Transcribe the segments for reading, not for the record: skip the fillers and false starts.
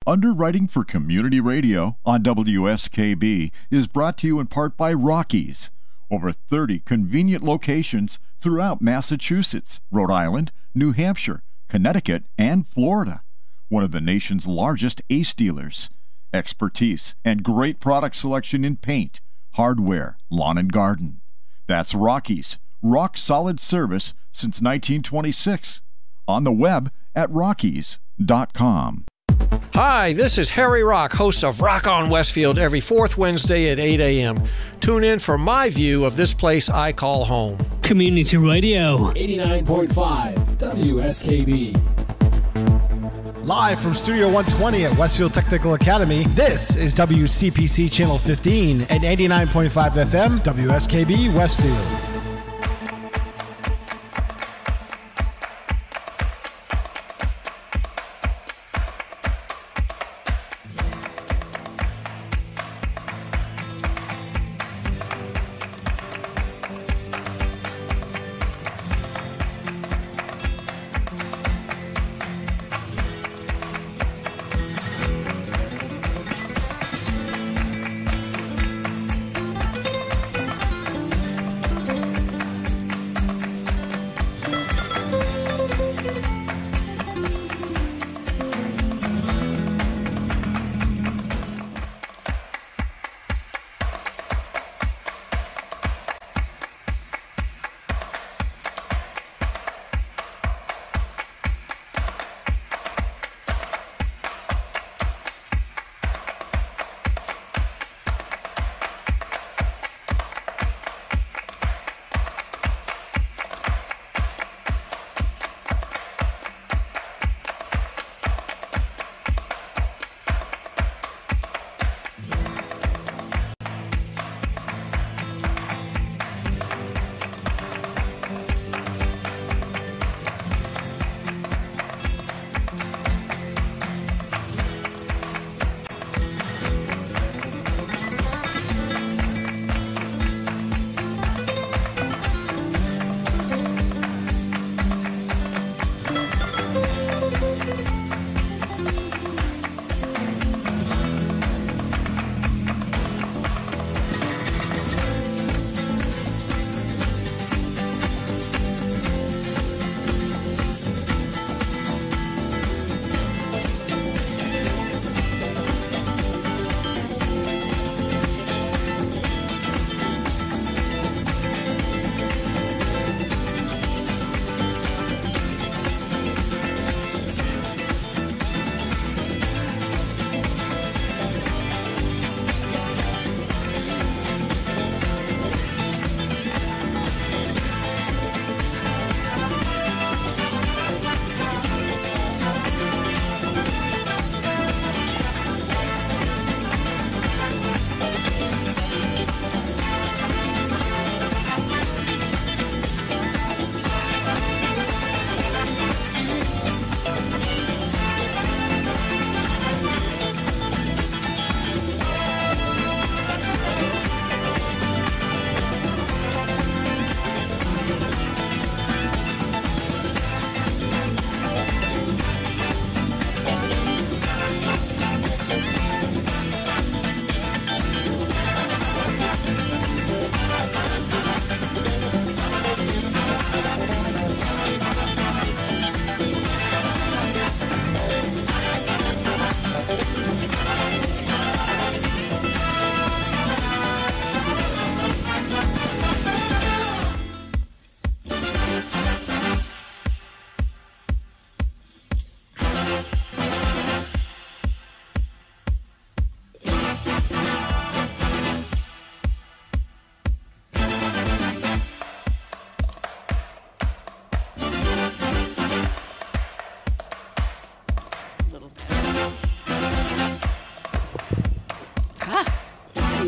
Underwriting for Community Radio on WSKB is brought to you in part by Rockies. Over 30 convenient locations throughout Massachusetts, Rhode Island, New Hampshire, Connecticut, and Florida. One of the nation's largest ACE dealers. Expertise and great product selection in paint, hardware, lawn and garden. That's Rockies. Rock solid service since 1926. On the web at rockies.com. Hi, this is Harry Rock, host of Rock on Westfield every fourth Wednesday at 8 a.m. Tune in for my view of this place I call home. Community Radio. 89.5 WSKB. Live from Studio 120 at Westfield Technical Academy, this is WCPC Channel 15 at 89.5 FM, WSKB Westfield.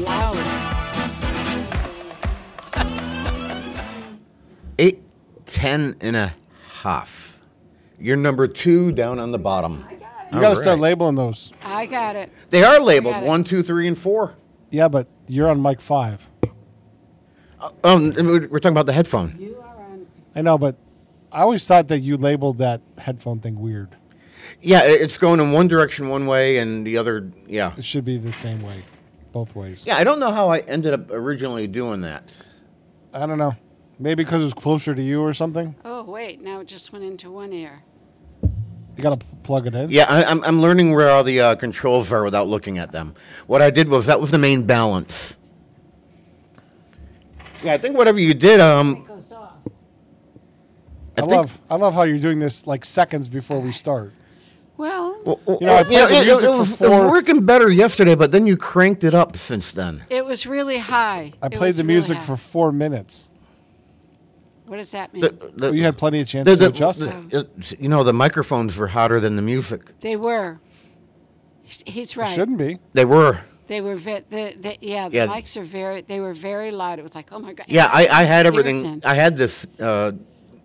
loud. 8:10.5. You're number 2 down on the bottom. You got to start labeling those. I got it. They are labeled 1, 2, 3, and 4. Yeah, but you're on mic 5. We're talking about the headphone. You are on. I know, but I always thought that you labeled that headphone thing weird. Yeah, it's going in one direction one way and the other, yeah. It should be the same way, both ways. Yeah, I don't know how I ended up originally doing that. I don't know. Maybe because it was closer to you or something. Oh, wait. Now it just went into one ear. You got to plug it in. Yeah, I'm learning where all the controls are without looking at them. What I did was that was the main balance. Yeah, I think whatever you did, It goes off. I love how you're doing this like seconds before we start. Well, You know, I played the music it was for 4. working better yesterday, but then you cranked it up since then. it was really high. I It played was the really music high. for 4 minutes. What does that mean? You had plenty of chance to adjust it. You know, the microphones were hotter than the music. They were. He's It right. shouldn't be. They were. They were the Yeah. mics are they were very loud. It was like, oh my God. Yeah, I had Ears everything. in. I had this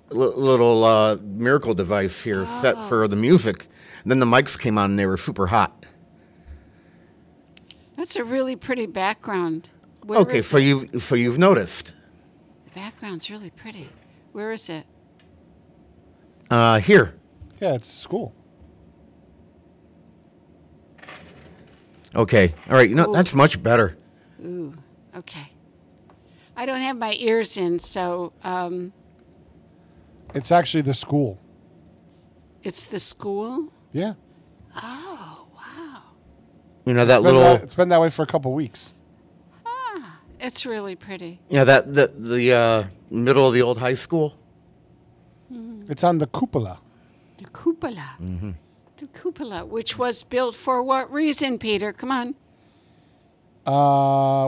little miracle device here set for the music. And then the mics came on and they were super hot. That's a really pretty background. Where Okay, is so it? you've noticed. The background's really pretty. Where is it? Here. Yeah, it's school. Okay. All right. You know, Ooh. that's much better. Ooh, okay. I don't have my ears in, so It's actually the school. it's the school. Yeah. Oh, wow. You know that Been little. it's been that way for a couple weeks. It's really pretty. Yeah, the middle of the old high school. It's on the cupola. The cupola. The cupola, which was built for what reason, Peter? Come on.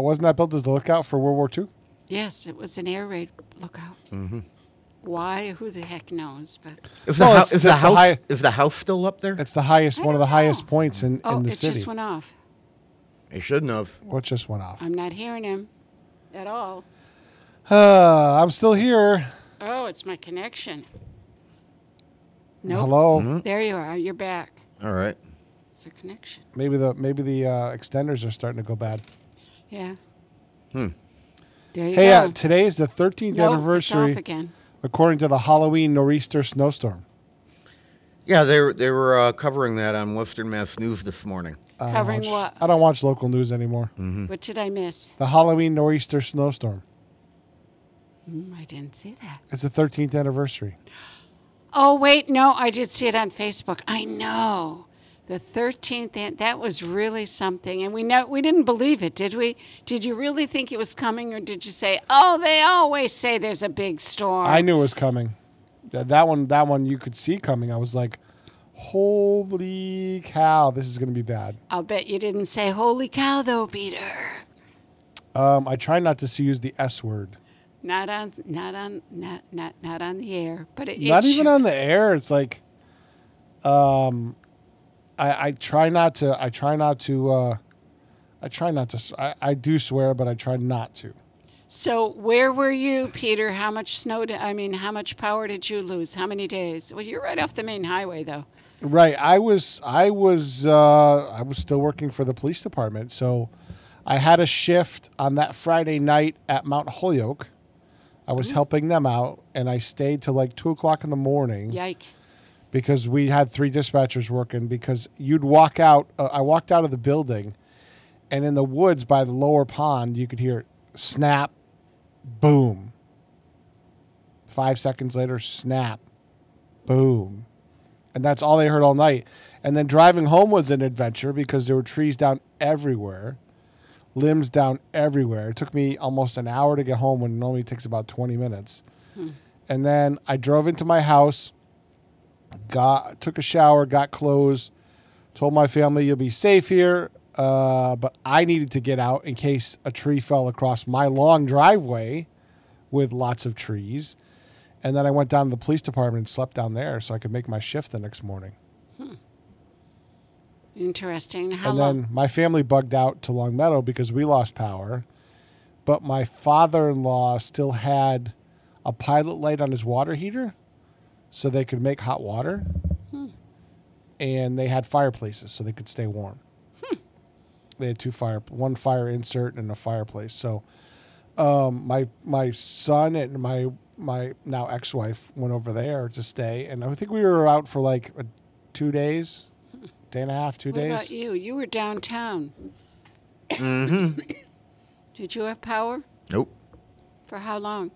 Wasn't that built as the lookout for World War II? Yes, it was an air raid lookout. Why? Who the heck knows? But Is No, the, it's- is the that's the house high- is the house still up there? It's the highest, I one of the don't highest know. points in the it city. just went off. It shouldn't have. What just went off? I'm not hearing him at all. I'm still here. Oh, it's my connection. Nope. Hello. There you are. You're back. All right. It's a connection. Maybe the extenders are starting to go bad. Yeah. Hmm. There you Hey, go. today is the 13th Nope, it's anniversary, off again. according to the Halloween nor'easter snowstorm. Yeah, they were covering that on Western Mass News this morning. I don't Covering watch- what? I don't watch local news anymore. What did I miss? The Halloween nor'easter snowstorm. I didn't see that. It's the 13th anniversary. Oh, wait. No, I did see it on Facebook. I know. The 13th, that was really something. And we didn't believe it, did we? Did you really think it was coming, or did you say, oh, they always say there's a big storm? I knew it was coming. That one you could see coming. I was like, holy cow, this is going to be bad. I'll bet you didn't say, holy cow, though, Peter. I try not to use the S word. Not on the air, but it Not even on the sure is. air. It's like, I try not to. I do swear, but I try not to. So where were you, Peter? How much how much power did you lose? How many days? Well, you're right off the main highway, though. Right. I was still working for the police department, so I had a shift on that Friday night at Mount Holyoke. I was helping them out, and I stayed till like 2:00 in the morning. Yike. Because we had 3 dispatchers working. Because you'd walk out. I walked out of the building, and in the woods by the lower pond, you could hear snap, boom. 5 seconds later, snap, boom. And that's all they heard all night. And then driving home was an adventure because there were trees down everywhere, limbs down everywhere. It took me almost an hour to get home when it normally takes about 20 minutes. And then I drove into my house, took a shower, got clothes, told my family, you'll be safe here. But I needed to get out in case a tree fell across my long driveway with lots of trees. And then I went down to the police department and slept down there so I could make my shift the next morning. Interesting. How And long? then my family bugged out to Long Meadow because we lost power. But my father-in-law still had a pilot light on his water heater so they could make hot water. And they had fireplaces so they could stay warm. They had one fire insert and a fireplace. So my son and my now ex-wife went over there to stay. And I think we were out for like 2 days, day and a half, 2 What days. about you? You were downtown. Mm-hmm. Did you have power? Nope. For how long?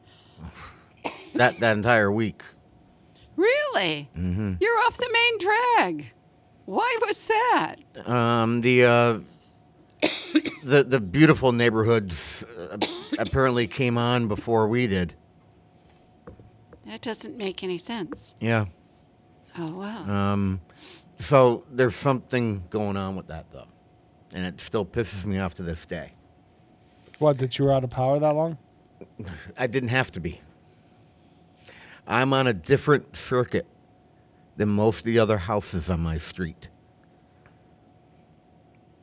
That entire week. Really? Mm-hmm. You're off the main drag. Why was that? The beautiful neighborhoods apparently came on before we did. That doesn't make any sense. Yeah. Oh, wow. So there's something going on with that, though. And it still pisses me off to this day. What, that you were out of power that long? I didn't have to be. I'm on a different circuit than most of the other houses on my street.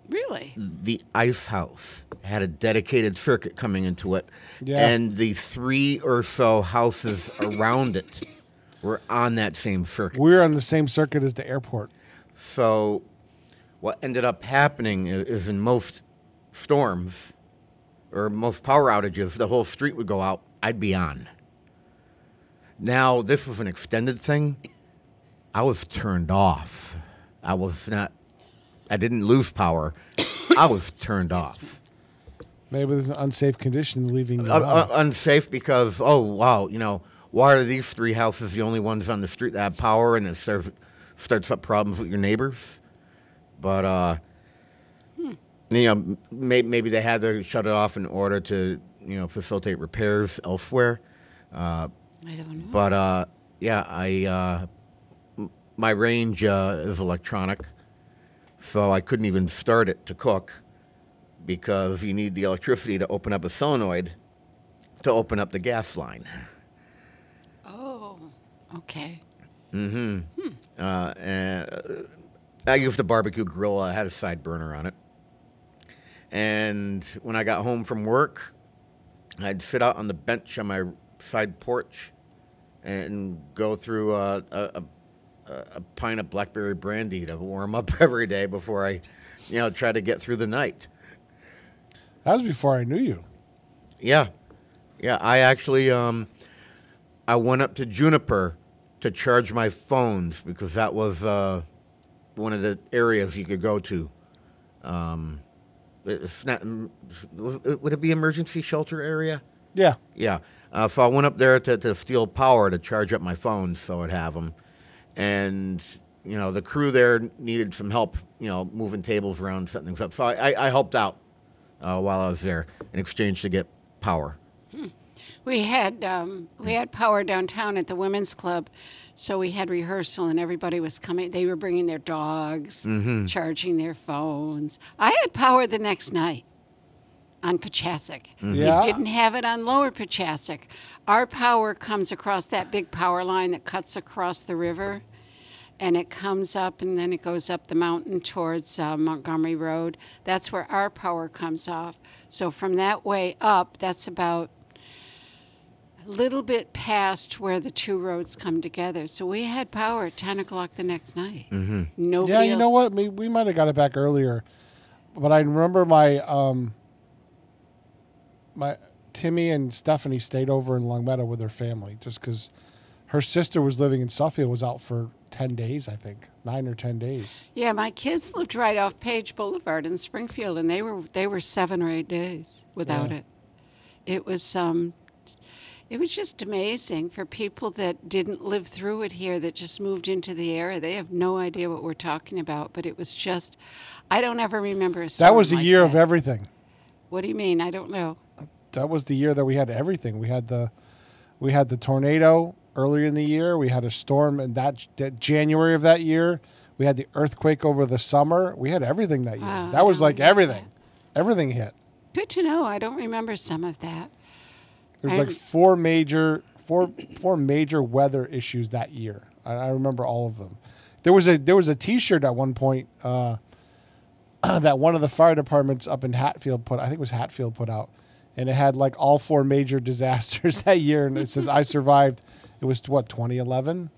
Really? The ice house had a dedicated circuit coming into it. Yeah. And the 3 or so houses around it were on that same circuit. We were on the same circuit as the airport. So what ended up happening is in most storms or most power outages, the whole street would go out. I'd be on. Now, this was an extended thing. I was turned off. I didn't lose power. I was turned off. Maybe there's an unsafe condition leaving you alone. Unsafe because, oh, wow, why are these 3 houses the only ones on the street that have power, and it starts up problems with your neighbors? But, maybe they had to shut it off in order to, facilitate repairs elsewhere. I don't know. But, my range is electronic, so I couldn't even start it to cook because you need the electricity to open up a solenoid to open up the gas line. Oh, okay. And I used a barbecue grill. I had a side burner on it. And when I got home from work, I'd sit out on the bench on my side porch and go through a pint of blackberry brandy to warm up every day before I, try to get through the night. That was before I knew you. Yeah. I actually, I went up to Juniper to charge my phones because that was one of the areas you could go to. It's not. Would it be emergency shelter area? Yeah. Yeah. So I went up there to steal power to charge up my phones so I'd have them. And, the crew there needed some help, moving tables around, setting things up. So I helped out while I was there in exchange to get power. We had power downtown at the women's club, so we had rehearsal and everybody was coming. They were bringing their dogs, charging their phones. I had power the next night on Pachasik. Yeah. We didn't have it on Lower Pachasik. Our power comes across that big power line that cuts across the river, and it comes up and then it goes up the mountain towards Montgomery Road. That's where our power comes off. So from that way up, that's about a little bit past where the 2 roads come together. So we had power at 10 o'clock the next night. Nobody Yeah, you else. know what? We might have got it back earlier. But I remember my Timmy and Stephanie stayed over in Longmeadow with their family just because her sister was living in Suffield, was out for 10 days, I think, 9 or 10 days. Yeah, my kids lived right off Page Boulevard in Springfield, and they were 7 or 8 days without it. It was just amazing for people that didn't live through it here, that just moved into the area. They have no idea what we're talking about, but it was just, I don't ever remember a storm That was a like year that. of everything. What do you mean? I don't know. That was the year that we had everything. We had the tornado earlier in the year. We had a storm in that January of that year. We had the earthquake over the summer. We had everything that year. Wow, that was I like don't remember everything. Everything hit. Good to know. I don't remember some of that. There was like four major weather issues that year. I remember all of them. There was a T-shirt at one point that one of the fire departments up in Hatfield put out, and it had like all 4 major disasters that year, and it says I survived. It was 2011.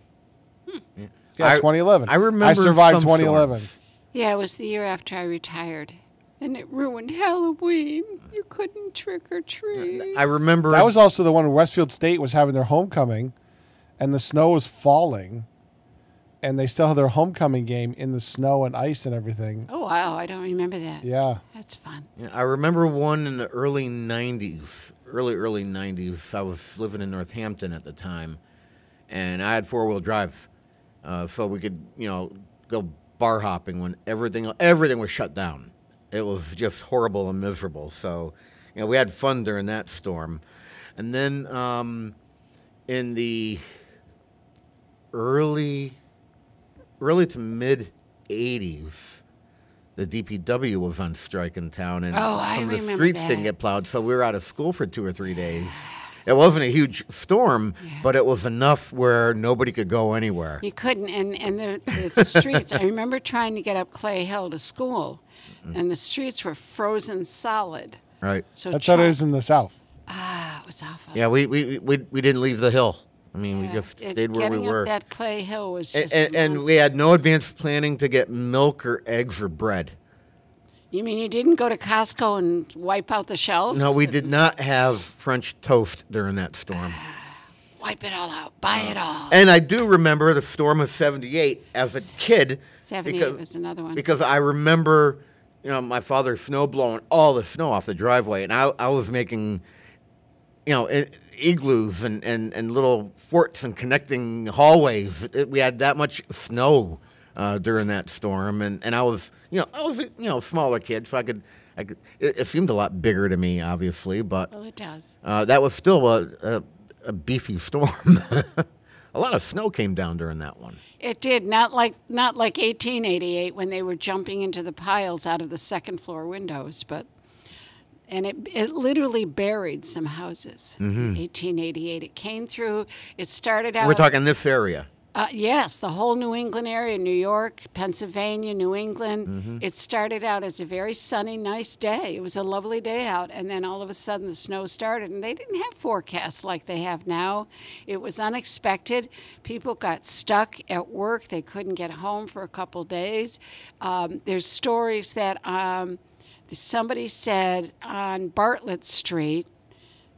Yeah, 2011. I remember I survived some 2011. storms. Yeah, it was the year after I retired, and it ruined Halloween. You couldn't trick or treat. I remember That was also the one where Westfield State was having their homecoming, and the snow was falling, and they still have their homecoming game in the snow and ice and everything. Oh, wow. I don't remember that. Yeah. That's fun. Yeah, I remember one in the early 90s, early 90s. I was living in Northampton at the time, and I had four-wheel drive, so we could, go bar hopping when everything was shut down. It was just horrible and miserable. So, we had fun during that storm. And then in the early to mid 80s, the DPW was on strike in town, and I some of the remember streets that. didn't get plowed, so we were out of school for 2 or 3 days. It wasn't a huge storm, but it was enough where nobody could go anywhere. You couldn't, and the streets. I remember trying to get up Clay Hill to school, and the streets were frozen solid. Right. So That's how it is in the South. it was awful. Yeah, we didn't leave the hill. I mean, we just stayed where we Getting were. up that Clay Hill was just And we had no advanced planning to get milk or eggs or bread. You mean you didn't go to Costco and wipe out the shelves? No, we did not have French toast during that storm. Wipe it all out. Buy it all. And I do remember the storm of 78 as a kid. 78 was another one. Because I remember, my father snow blowing all the snow off the driveway. And I was making, igloos and little forts and connecting hallways. We had that much snow during that storm. And I was a smaller kid, so I could it seemed a lot bigger to me, obviously. But Well, it does. that was still a beefy storm. A lot of snow came down during that one. It did. Not like 1888 when they were jumping into the piles out of the second floor windows, and it literally buried some houses. 1888. It came through. It started out. We're talking this area. Yes, the whole New England area, New York, Pennsylvania, New England. It started out as a very sunny, nice day. It was a lovely day out, and then all of a sudden the snow started, and they didn't have forecasts like they have now. It was unexpected. People got stuck at work. They couldn't get home for a couple days. There's stories that somebody said on Bartlett Street,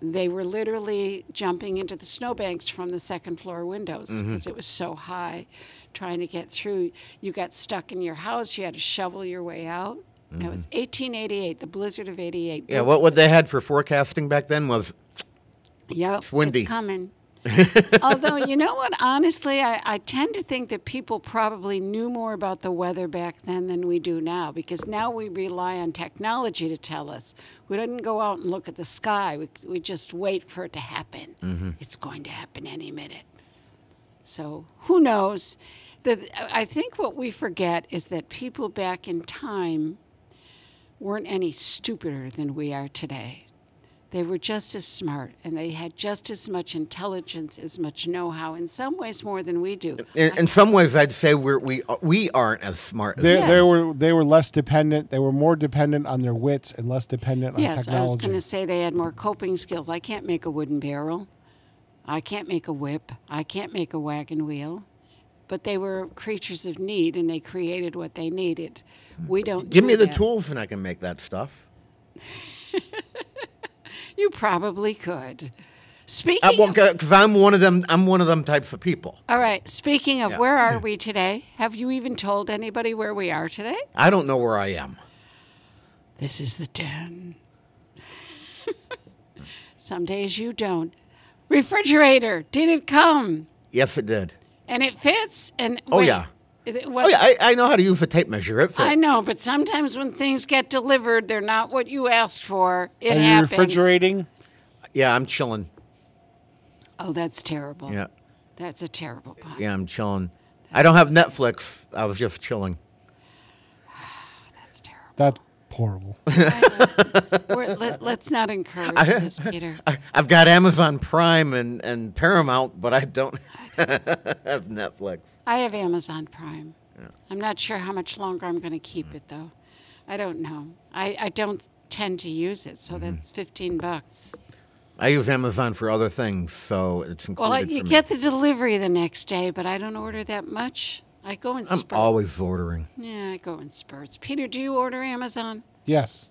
they were literally jumping into the snowbanks from the second floor windows because it was so high trying to get through. You got stuck in your house. You had to shovel your way out. It was 1888, the blizzard of 88. Yeah, what they had for forecasting back then was windy. It's coming. Although, you know what? Honestly, I tend to think that people probably knew more about the weather back then than we do now, because now we rely on technology to tell us. We didn't go out and look at the sky. We just wait for it to happen. It's going to happen any minute. So who knows? I think what we forget is that people back in time weren't any stupider than we are today. They were just as smart, and they had just as much intelligence, as much know-how, in some ways more than we do. In some ways, I'd say we aren't as smart as They were less dependent. They were more dependent on their wits and less dependent on Yes, technology. I was going to say they had more coping skills. I can't make a wooden barrel. I can't make a whip. I can't make a wagon wheel. But they were creatures of need, and they created what they needed. We don't Give do me the that. tools, and I can make that stuff. You probably could. Speaking of, Because I'm one of them. I'm one of them types of people. all right, speaking of where are we today? Have you even told anybody where we are today? I don't know where I am. This is the den. Some days you don't. Refrigerator, did it come? Yes, it did. And it fits? And Oh, wait, yeah. is it, Oh yeah, I know how to use a tape measure. It fits. I know, but sometimes when things get delivered, they're not what you asked for. It Are you happens. refrigerating? Yeah, I'm chilling. Oh, that's terrible. Yeah, That's a terrible pun. yeah, I'm chilling. I don't have Netflix. I was just chilling. That's terrible. That's horrible. Let's not encourage this, Peter. I've got Amazon Prime and Paramount, but I don't have Netflix. I have Amazon Prime. I'm not sure how much longer I'm going to keep it, though. I don't know. I don't tend to use it, so that's $15. I use Amazon for other things, so it's included Well, for you me. get the delivery the next day, but I don't order that much. I go in I'm spurts. always ordering. Yeah, I go in spurts. Peter, do you order Amazon? Yes.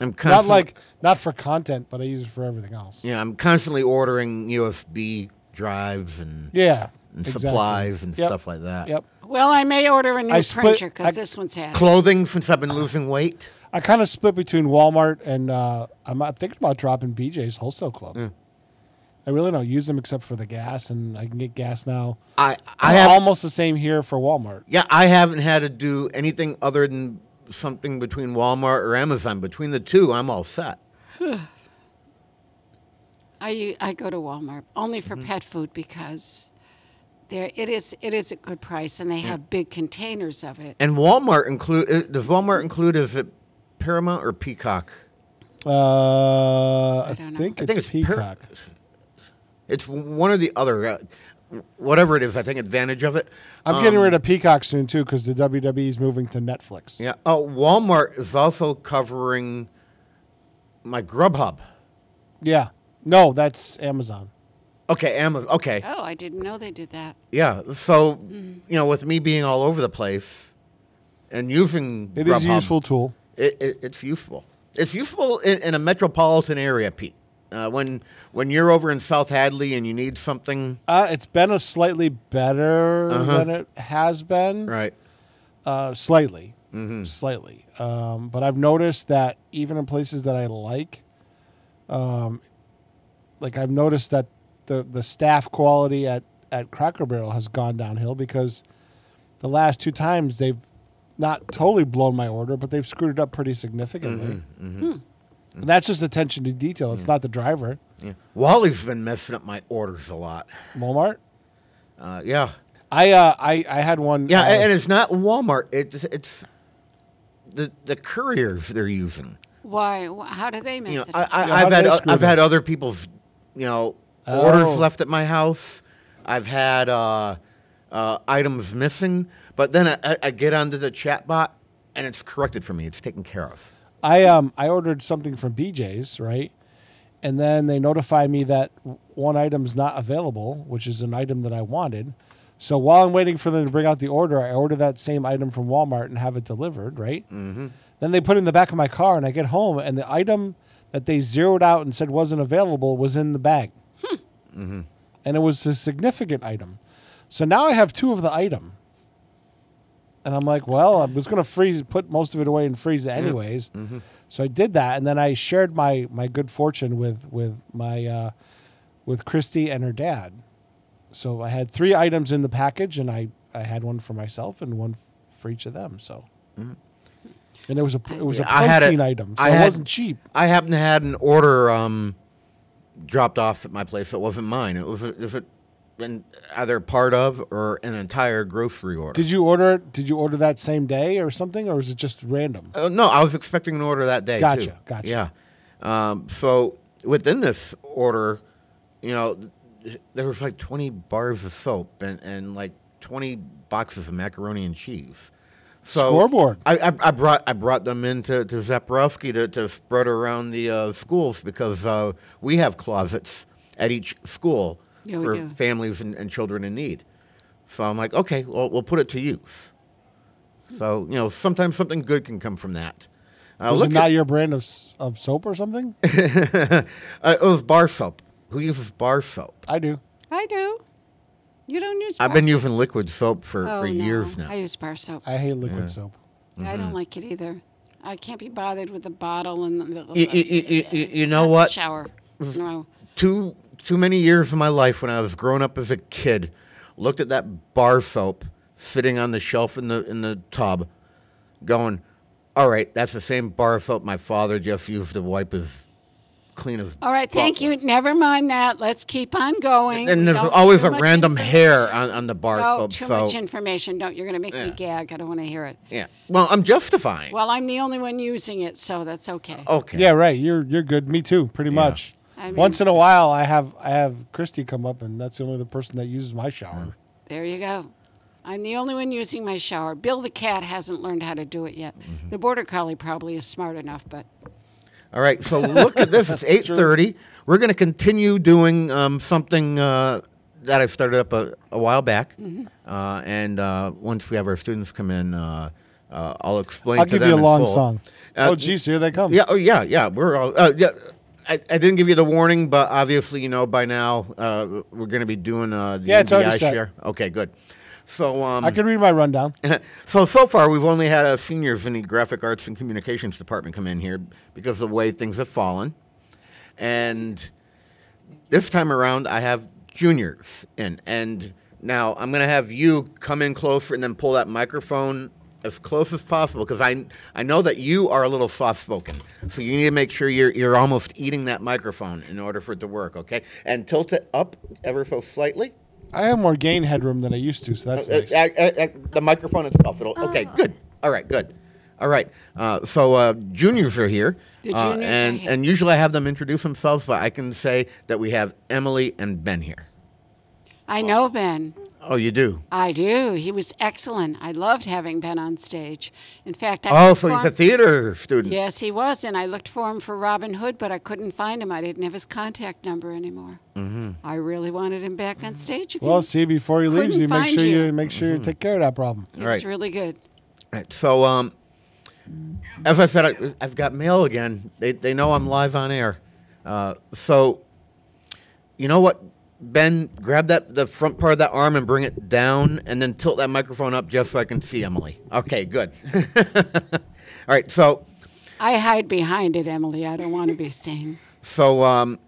I'm constantly, Not for content, but I use it for everything else. Yeah, I'm constantly ordering USB drives and Yeah. and Exactly. supplies and Yep. stuff like that. Yep. Well, I may order a new I split- printer because I- this one's had it. Clothing, since I've been losing weight. I kind of split between Walmart and I'm thinking about dropping BJ's Wholesale Club. I really don't use them except for the gas, and I can get gas now. I have almost the same here for Walmart. Yeah, I haven't had to do anything other than something between Walmart or Amazon. Between the two, I'm all set. I go to Walmart only for Mm-hmm. pet food because it is a good price and they have big containers of it. And does Walmart include, is it Paramount or Peacock? I don't know. think I think it's it's Peacock. It's one or the other. Whatever it is, I think advantage of it. I'm getting rid of Peacock soon too because the WWE is moving to Netflix. Yeah. Oh, Walmart is also covering my Grubhub. Yeah. No, that's Amazon. Okay, Amazon. Okay. Oh, I didn't know they did that. Yeah. So, with me being all over the place and using It Grubhub, is a useful tool. It's useful. It's useful in a metropolitan area, Pete. When you're over in South Hadley and you need something, It's been a slightly better than it has been. right? Slightly. Slightly. But I've noticed that even in places that I like I've noticed that the staff quality at Cracker Barrel has gone downhill because the last two times they've not totally blown my order, but they've screwed it up pretty significantly. And that's just attention to detail. It's not the driver. Yeah. Wally's been messing up my orders a lot. Walmart. Yeah. I had one. Yeah, and it's not Walmart. It's the couriers they're using. Why? How do they make it? how do they screw I've it had up? other people's orders Oh. left at my house. I've had items missing, but then I get onto the chat bot and it's corrected for me. It's taken care of. I ordered something from BJ's, right? And then they notify me that one item's not available, which is an item that I wanted. So while I'm waiting for them to bring out the order, I order that same item from Walmart and have it delivered, right? Mm-hmm. Then they put it in the back of my car, and I get home, and the item that they zeroed out and said wasn't available was in the bag. And it was a significant item. So now I have two of the item. And I'm like, well, I was going to put most of it away and freeze it anyways. So I did that, and then I shared my good fortune with Christy and her dad. So I had 3 items in the package, and I had one for myself and one for each of them. So, and it was a I had protein item, so it wasn't cheap. I happened to had an order dropped off at my place that wasn't mine. It was either part of or an entire grocery order. Did you order that same day or something, or was it just random? No, I was expecting an order that day. Gotcha, too. gotcha. Yeah. So within this order, there was like 20 bars of soap and like 20 boxes of macaroni and cheese. So Scoreboard. I brought them into to Zaporowski to spread around the schools because we have closets at each school Yeah, we for do. families and children in need. So I'm like, okay, well, we'll put it to use. So sometimes something good can come from that. Was it not your brand of soap or something? It was bar soap. Who uses bar soap? I do. I do. You don't use I've bar been soap? using liquid soap for No, years now. I use bar soap. I hate liquid soap. I don't like it either. I can't be bothered with the bottle and the You know what? shower. No. Too many years of my life when I was growing up as a kid, looked at that bar soap sitting on the shelf in the tub, going, "All right, that's the same bar soap my father just used to wipe his clean his." All right, thank you. Never mind that. Let's keep on going. And there's Don't- always too a much random information. hair on the bar No, soap. too so much information. Don't. You're going to make me gag. I don't want to hear it. yeah, well, I'm justifying. Well, I'm the only one using it, so that's okay. Okay. Yeah, right. You're good. Me too, pretty much. I mean, Once in a while, I have Christy come up, and that's the only other person that uses my shower. There you go. I'm the only one using my shower. Bill the cat hasn't learned how to do it yet. Mm-hmm. The border collie probably is smart enough, but All right, so look at this. It's 8:30. We're going to continue doing something that I started up a while back, and once we have our students come in, I'll explain. I'll to give them you a in long full. song. Oh, geez, here they come. Yeah, yeah. We're all. I didn't give you the warning, but obviously, you know, by now we're going to be doing the Yeah, it's already NBI set. share. Okay, good. So I can read my rundown. so far we've only had seniors in the graphic arts and communications department come in here because of the way things have fallen, and this time around I have juniors in, and now I'm going to have you come in closer and then pull that microphone as close as possible, because I know that you are a little soft-spoken, so you need to make sure you're almost eating that microphone in order for it to work, okay? And tilt it up ever so slightly. I have more gain headroom than I used to, so that's nice. The microphone itself. Okay, good. All right, good. All right. So juniors are here. The juniors are here. And usually I have them introduce themselves, but I can say that we have Emily and Ben here. I know Ben. Oh, you do? I do. He was excellent. I loved having Ben on stage. In fact, So he's a theater student. Yes, he was, and I looked for him for Robin Hood, but I couldn't find him. I didn't have his contact number anymore. Mm-hmm. I really wanted him back on stage again. Well, see, before he leaves, you Couldn't make sure you take care of that problem. He was really good. Right. So, as I said, I've got mail again. They know I'm live on air. So, you know what? Ben, grab the front part of that arm and bring it down, and then tilt that microphone up just so I can see Emily. Okay, good. All right, so... I hide behind it, Emily. I don't want to be seen. So,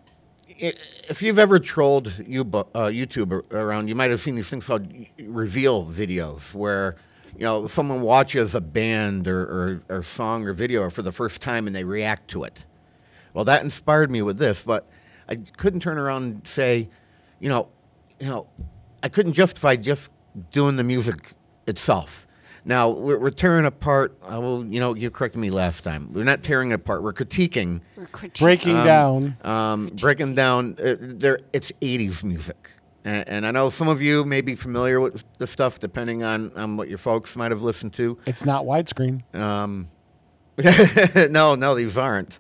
if you've ever trolled YouTube around, you might have seen these things called reveal videos, where, you know, someone watches a band or song or video for the first time and they react to it. Well, that inspired me with this, but I couldn't turn around and say... You know, I couldn't justify just doing the music itself. Now, we're tearing apart. You corrected me last time. We're not tearing it apart. We're critiquing. Breaking down. Breaking down. It's 80s music. And I know some of you may be familiar with the stuff, depending on what your folks might have listened to. It's not widescreen. No, these aren't.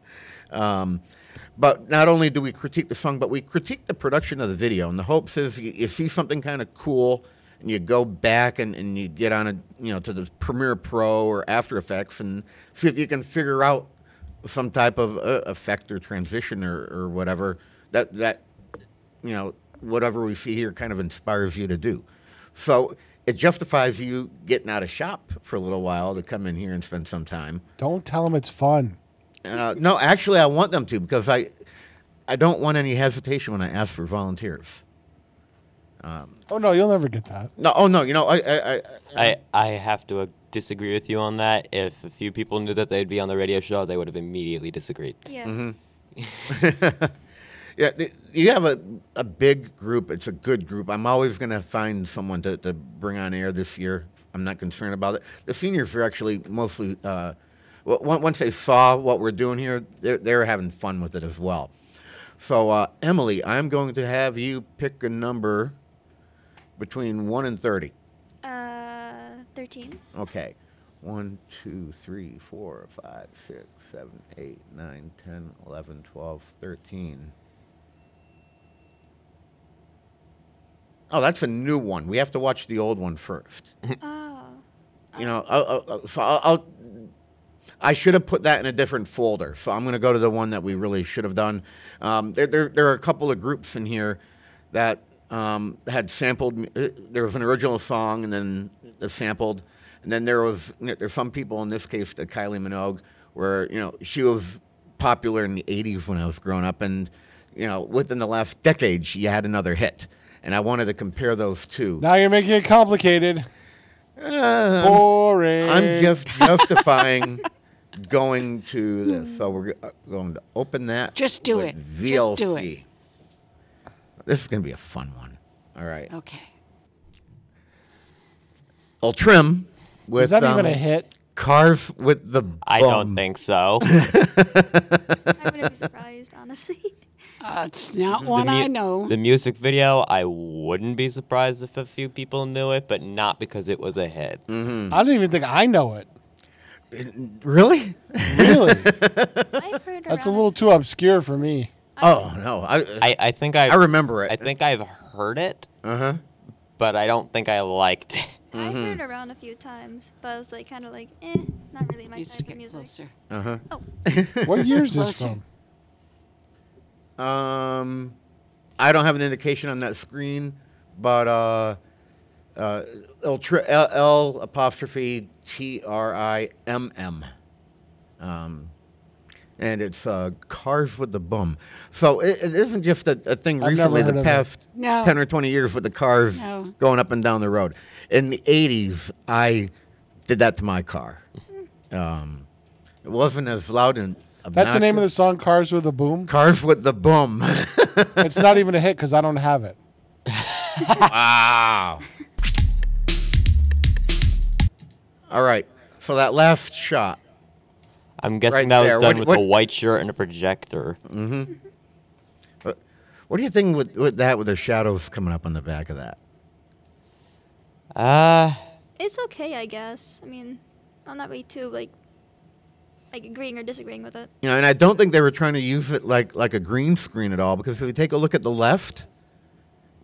But not only do we critique the song, but we critique the production of the video. And the hopes is you see something kind of cool, and you go back and you get on to the Premiere Pro or After Effects and see if you can figure out some type of effect or transition or whatever that whatever we see here kind of inspires you to do. So it justifies you getting out of shop for a little while to come in here and spend some time. Don't tell them it's fun. No, actually, I want them to, because I don't want any hesitation when I ask for volunteers. Oh no, you'll never get that. No, oh no, I have to disagree with you on that. If a few people knew that they'd be on the radio show, they would have immediately disagreed. Yeah. Mm-hmm. Yeah, you have a big group. It's a good group. I'm always going to find someone to bring on air this year. I'm not concerned about it. The seniors are actually mostly... once they saw what we're doing here, they're having fun with it as well. So, Emily, I'm going to have you pick a number between 1 and 30. 13. Okay. 1, 2, 3, 4, 5, 6, 7, 8, 9, 10, 11, 12, 13. Oh, that's a new one. We have to watch the old one first. Oh. I should have put that in a different folder, so I'm going to go to the one that we really should have done. There are a couple of groups in here that had sampled. There was an original song, and then the sampled, and then there's some people, in this case, the Kylie Minogue, where she was popular in the '80s when I was growing up, and within the last decade she had another hit, and I wanted to compare those two. Now you're making it complicated. Boring. I'm just justifying going to this. So we're going to open that. Just do with it. VLC. Just do it. This is going to be a fun one. All right. Okay. I'll trim with. Is that even a hit? Cars with the Bum. I don't think so. I wouldn't be surprised, honestly. It's not one I know. The music video, I wouldn't be surprised if a few people knew it, but not because it was a hit. Mm-hmm. I don't even think I know it. Really? Really? I've heard That's a little too obscure for me. Oh no! I think I remember it. I think I've heard it. Uh-huh. But I don't think I liked it. I heard around a few times, but I was kind of not really my Needs to type of get music. closer. Uh-huh. Oh, What year is this Closer. from? I don't have an indication on that screen, but L apostrophe TRIMM. And it's Cars with the Boom. So it isn't just a thing I've recently, never the heard of past No. 10 or 20 years with the cars No. going up and down the road. In the 80s, I did that to my car. It wasn't as loud and That's the name of the obnoxious. song, Cars with a Boom? Cars with the Boom. It's not even a hit because I don't have it. Wow. All right. So that last shot. I'm guessing Right that there. was done What- with what- a white shirt and a projector. What do you think with that, with the shadows coming up on the back of that? It's okay, I guess. I mean, I'm not really too like agreeing or disagreeing with it. You know, and I don't think they were trying to use it like a green screen at all, because if you take a look at the left,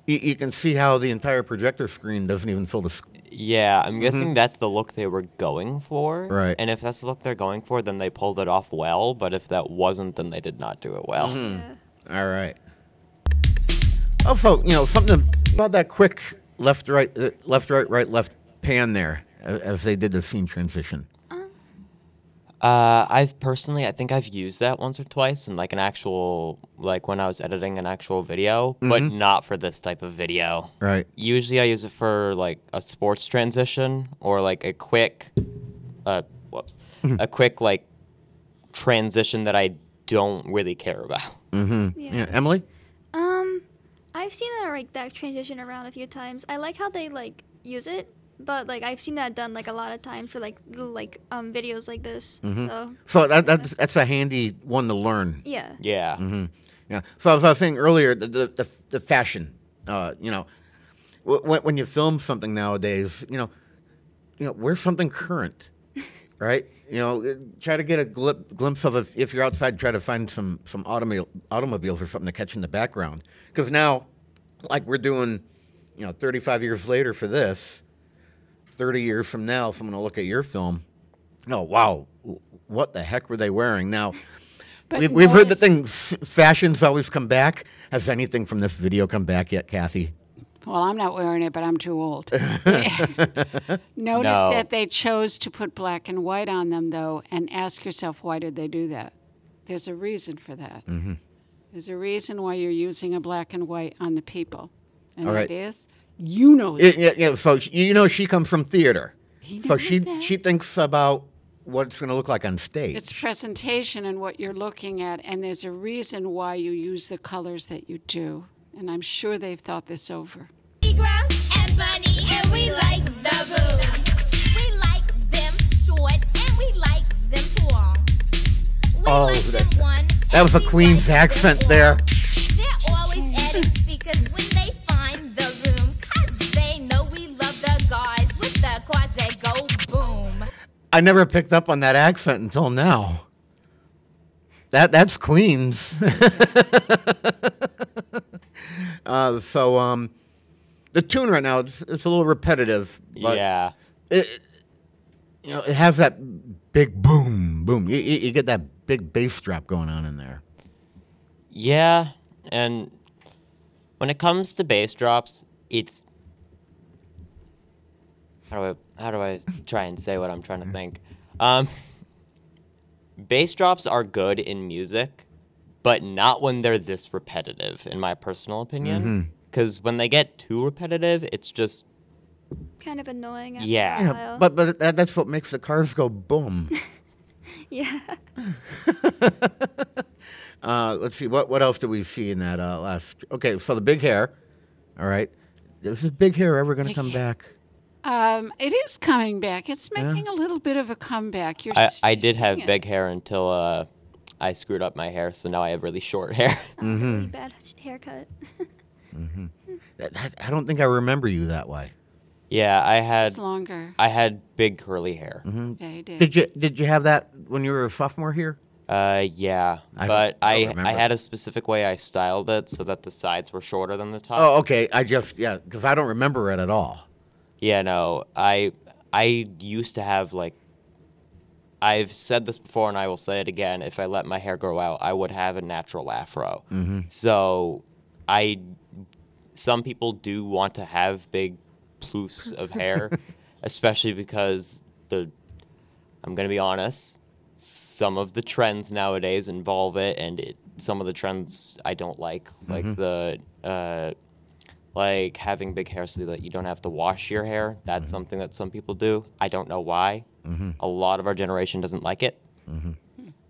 you can see how the entire projector screen doesn't even fill the screen. Yeah, I'm guessing that's the look they were going for. Right. And if that's the look they're going for, then they pulled it off well. But if that wasn't, then they did not do it well. Yeah. All right. Also, you know, something about that quick left, right, left pan there as they did the scene transition. I think I've used that once or twice in like an actual, like when I was editing an actual video, but not for this type of video. Right. Usually I use it for like a sports transition or like a quick, a quick like transition that I don't really care about. Yeah. Emily? I've seen that transition around a few times. I like how they use it, but I've seen that done a lot of times for little videos like this. So that's a handy one to learn. Yeah. Yeah. Yeah. So as I was saying earlier, the fashion, you know, when you film something nowadays, you know, wear something current, right? You know, try to get a glimpse of it. If you're outside, try to find some automobiles or something to catch in the background. Because now, like we're doing, you know, 35 years later for this, 30 years from now, someone will look at your film. Oh, wow, what the heck were they wearing? Now, But we've heard the notice- thing, fashions always come back. Has anything from this video come back yet, Kathy? Well, I'm not wearing it, but I'm too old. Notice No. that they chose to put black and white on them, though, and ask yourself, why did they do that? There's a reason for that. There's a reason why you're using a black and white on the people. And All right. it is, you know that. Yeah. So you know she comes from theater, He so knows she that. she thinks about what it's going to look like on stage. It's presentation and what you're looking at, and there's a reason why you use the colors that you do. And I'm sure they've thought this over. And bunny, and we like the boom. We like them short, and we like them long. We Oh, like them one. that was a and we Queen's like accent them there. all. They're always adding speakers when they find the room, 'cause they know we love the guys with the cars that go boom. I never picked up on that accent until now. That's Queen's. The tune right now it's a little repetitive. But Yeah. It has that big boom, boom. You get that big bass drop going on in there. Yeah, and when it comes to bass drops, it's how do I try and say what I'm trying to think? Bass drops are good in music, but not when they're this repetitive, in my personal opinion. Because when they get too repetitive, it's just Kind of annoying. After Yeah. A Yeah, while. but that's what makes the cars go boom. Yeah. Let's see, what else do we see in that last? Okay, so the big hair. All right, is this big hair ever going to Big come hair. back? It is coming back. It's making a little bit of a comeback. I did have seeing it. big hair until I screwed up my hair, so now I have really short hair. Really bad haircut. I don't think I remember you that way. Yeah, It's longer. I had big curly hair. Yeah, he did. Did you have that when you were a sophomore here? Yeah, I but don't I remember. had a specific way I styled it so that the sides were shorter than the top. Oh, okay. Because I don't remember it at all. Yeah, no, I used to have like I've said this before, and I will say it again. If I let my hair grow out, I would have a natural afro. So, some people do want to have big ploofs of hair, especially because I'm going to be honest, some of the trends nowadays involve it, and some of the trends I don't like like having big hair so that you don't have to wash your hair. That's something that some people do. I don't know why. A lot of our generation doesn't like it.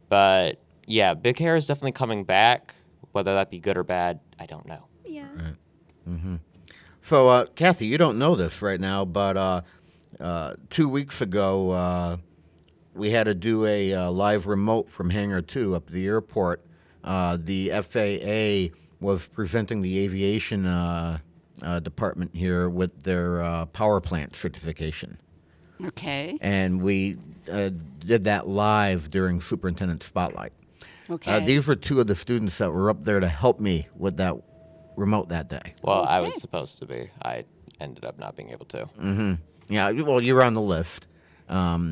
But yeah, big hair is definitely coming back. Whether that be good or bad, I don't know. Yeah. So, Kathy, you don't know this right now, but 2 weeks ago, we had to do a live remote from Hangar 2 up at the airport. The FAA was presenting the aviation department here with their power plant certification. Okay. And we did that live during Superintendent Spotlight. Okay. These were two of the students that were up there to help me with that remote that day. Well, I was supposed to be. I ended up not being able to. Yeah, well, you're on the list. You'll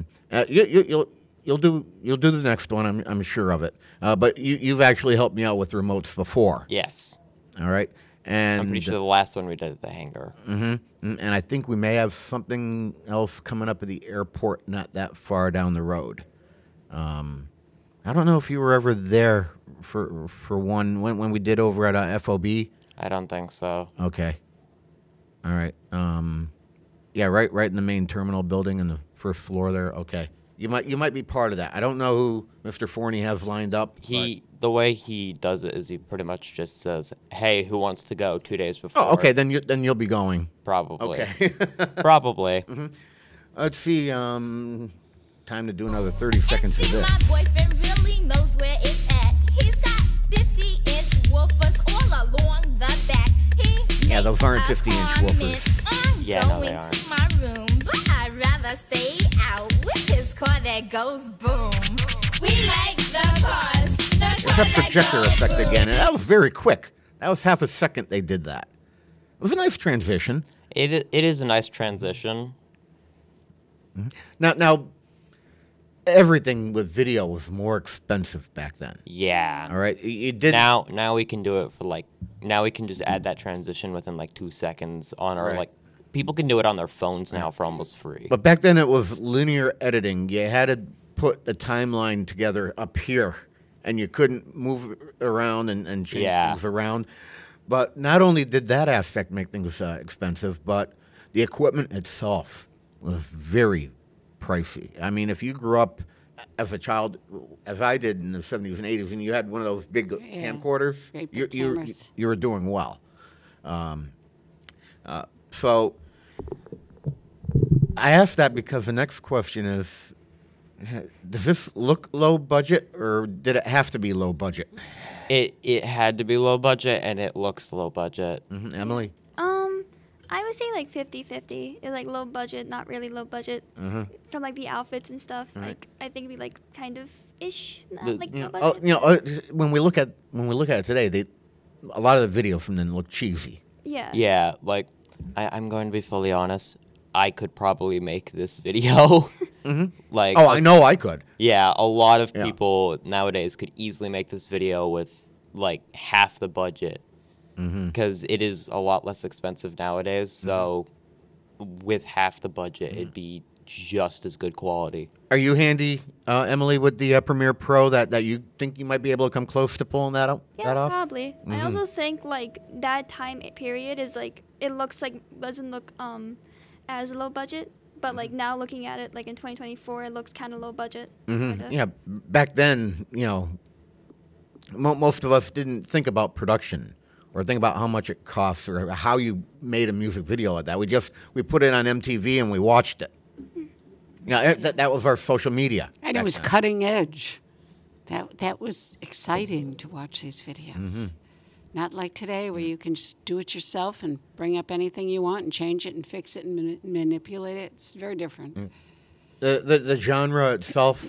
do the next one. I'm sure of it. But you've actually helped me out with remotes before. Yes. All right. And I'm pretty sure the last one we did at the hangar. And I think we may have something else coming up at the airport not that far down the road. I don't know if you were ever there for one when we did over at FOB. I don't think so. Okay. All right. Yeah, right in the main terminal building in the first floor there. Okay. You might be part of that. I don't know who Mr. Forney has lined up. The way he does it is he pretty much just says, "Hey, who wants to go?" 2 days before. Oh, okay. Then you'll be going. Probably. Okay. Probably. Let's see. Time to do another 30 seconds of this. My boyfriend really knows where it's at. He's got 50-inch woofers all along the back. Yeah, those aren't 50-inch woofers. Yeah, no, they aren't. To my room, but I'd rather stay out with his car that goes boom. We like the cars. There's that projector effect again, and that was very quick. That was half a second they did that. It was a nice transition. It is a nice transition. Now, everything with video was more expensive back then. Yeah. All right, you did Now we can do it for now we can just add that transition within 2 seconds on our Right. people can do it on their phones now for almost free. But back then it was linear editing. You had to put a timeline together up here, and you couldn't move around and change things around. But not only did that aspect make things expensive, but the equipment itself was very pricey. I mean, if you grew up as a child, as I did in the 70s and 80s, and you had one of those big camcorders, Great big you cameras. were doing well. So I asked that because the next question is, does this look low budget, or did it have to be low budget? It had to be low budget, and it looks low budget. Emily? I would say 50-50. It's low budget, not really low budget. From the outfits and stuff. Right. I think it'd be kind of ish, not The- low budget. When we look at it today, a lot of the videos from then look cheesy. Yeah. Yeah, I'm going to be fully honest. I could probably make this video. I know I could. Yeah, a lot of Yeah. people nowadays could easily make this video with half the budget because it is a lot less expensive nowadays. So with half the budget, it'd be just as good quality. Are you handy, Emily, with the Premiere Pro that you think you might be able to come close to pulling that off? Probably. I also think that time period is it looks doesn't look as low budget, but now looking at it in 2024, it looks kind of low budget. Kinda. Yeah, back then, most of us didn't think about production or think about how much it costs or how you made a music video like that. We put it on MTV and we watched it. That was our social media. And back it was then. cutting edge. That was exciting to watch these videos. Not like today where you can just do it yourself and bring up anything you want and change it and fix it and manipulate it. It's very different. The genre itself,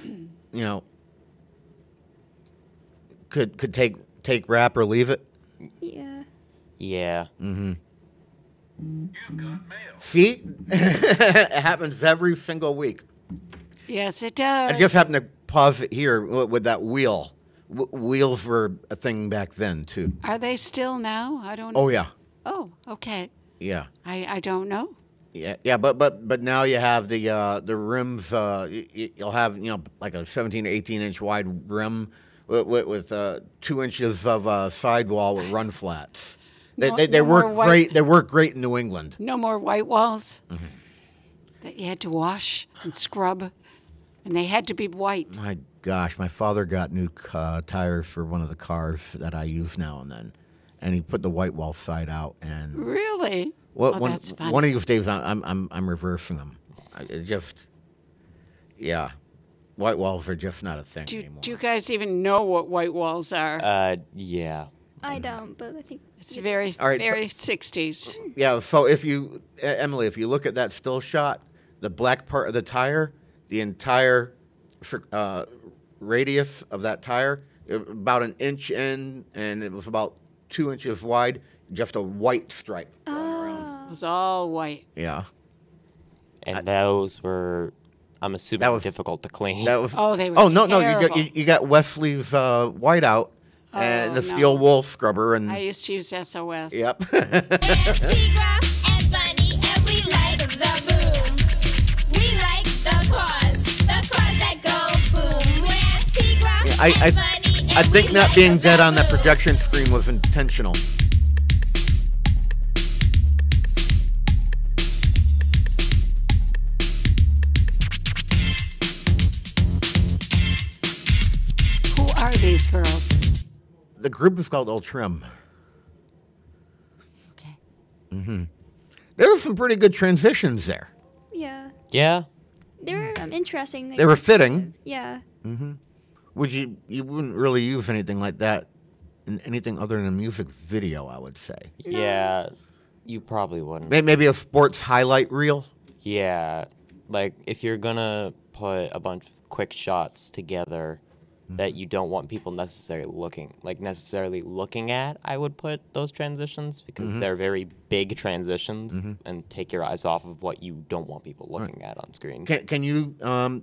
could take rap or leave it. Yeah. Yeah. See? It happens every single week. Yes, it does. I just happened to pause it here with that wheel. Wheels were a thing back then too. Are they still now? I don't know. Oh yeah, Oh, okay. yeah, I don't know. yeah. But now you have the rims. You'll have like a 17 or 18-inch wide rim with 2 inches of sidewall with run flats. They work great. They work great in New England. No more white walls that you had to wash and scrub, and they had to be white. My gosh, my father got new tires for one of the cars that I use now and then, and he put the white wall side out. And Really? That's funny. one of these days, I'm reversing them. White walls are just not a thing anymore. Do you guys even know what white walls are? Yeah. I don't, but I think It's very, All right, very 60s. Yeah, so if you, Emily, if you look at that still shot, the black part of the tire, the entire radius of that tire, about an inch in, and it was about 2 inches wide, just a white stripe. It was all white. Yeah. And those were, I'm assuming, That was- difficult to clean. That was. Oh, they were Oh no, terrible. you got Wesley's whiteout and the no. steel wool scrubber and. I used to use SOS. Yep. We're Tigra and Bunny, and we like the boom. We like the cars that go boom. We're Tigra and Bunny, I and think we not like being the dead on that boom. projection screen was intentional. Who are these girls? The group is called Old Trim. Okay. There were some pretty good transitions there. yeah, Yeah. they were interesting. They were fitting. Yeah. You wouldn't really use anything like that in anything other than a music video, I would say. Yeah. You probably wouldn't. Maybe a sports highlight reel. Yeah. Like, if you're gonna put a bunch of quick shots together that you don't want people necessarily looking at, I would put those transitions because they're very big transitions and take your eyes off of what you don't want people looking at on screen. Can you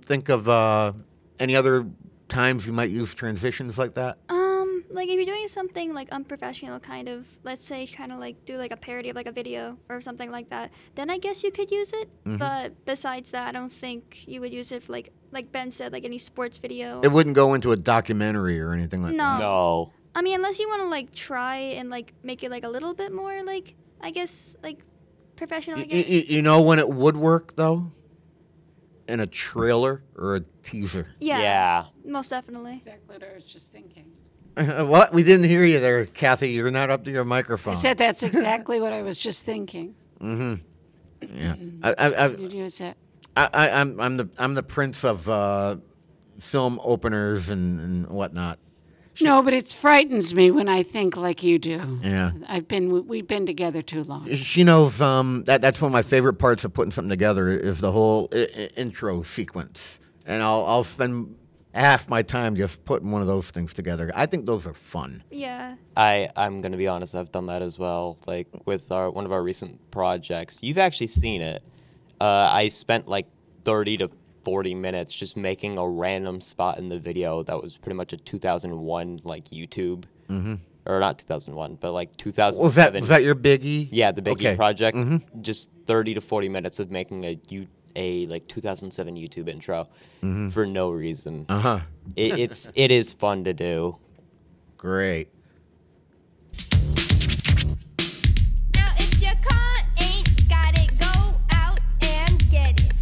think of any other times you might use transitions like that? Like if you're doing something like unprofessional, kind of, let's say, kind of like do like a parody of like a video or something like that, then I guess you could use it. But besides that, I don't think you would use it for like Ben said, like any sports video. It wouldn't go into a documentary or anything like that. No. I mean, unless you want to like try and like make it like a little bit more like, I guess, like professional. I guess. You know when it would work though? In a trailer or a teaser. Yeah. Most definitely. Exactly what I was just thinking. What? We didn't hear you there, Kathy. You're not up to your microphone. I said that's exactly what I was just thinking. Yeah. You'd use it. I'm the prince of film openers and whatnot. No, but it frightens me when I think like you do. Yeah. We've been together too long. She knows that's one of my favorite parts of putting something together is the whole intro sequence, and I'll spend half my time just putting one of those things together. I think those are fun. Yeah. I'm gonna be honest, I've done that as well. Like with one of our recent projects. You've actually seen it. I spent like 30 to 40 minutes just making a random spot in the video that was pretty much a 2001 like YouTube. Or not 2001, but like 2007. Was that your biggie? Yeah, the Biggie Okay. project. Just 30 to 40 minutes of making a like 2007 YouTube intro for no reason. It is fun to do. Great. Now if your car ain't got it, go out and get it.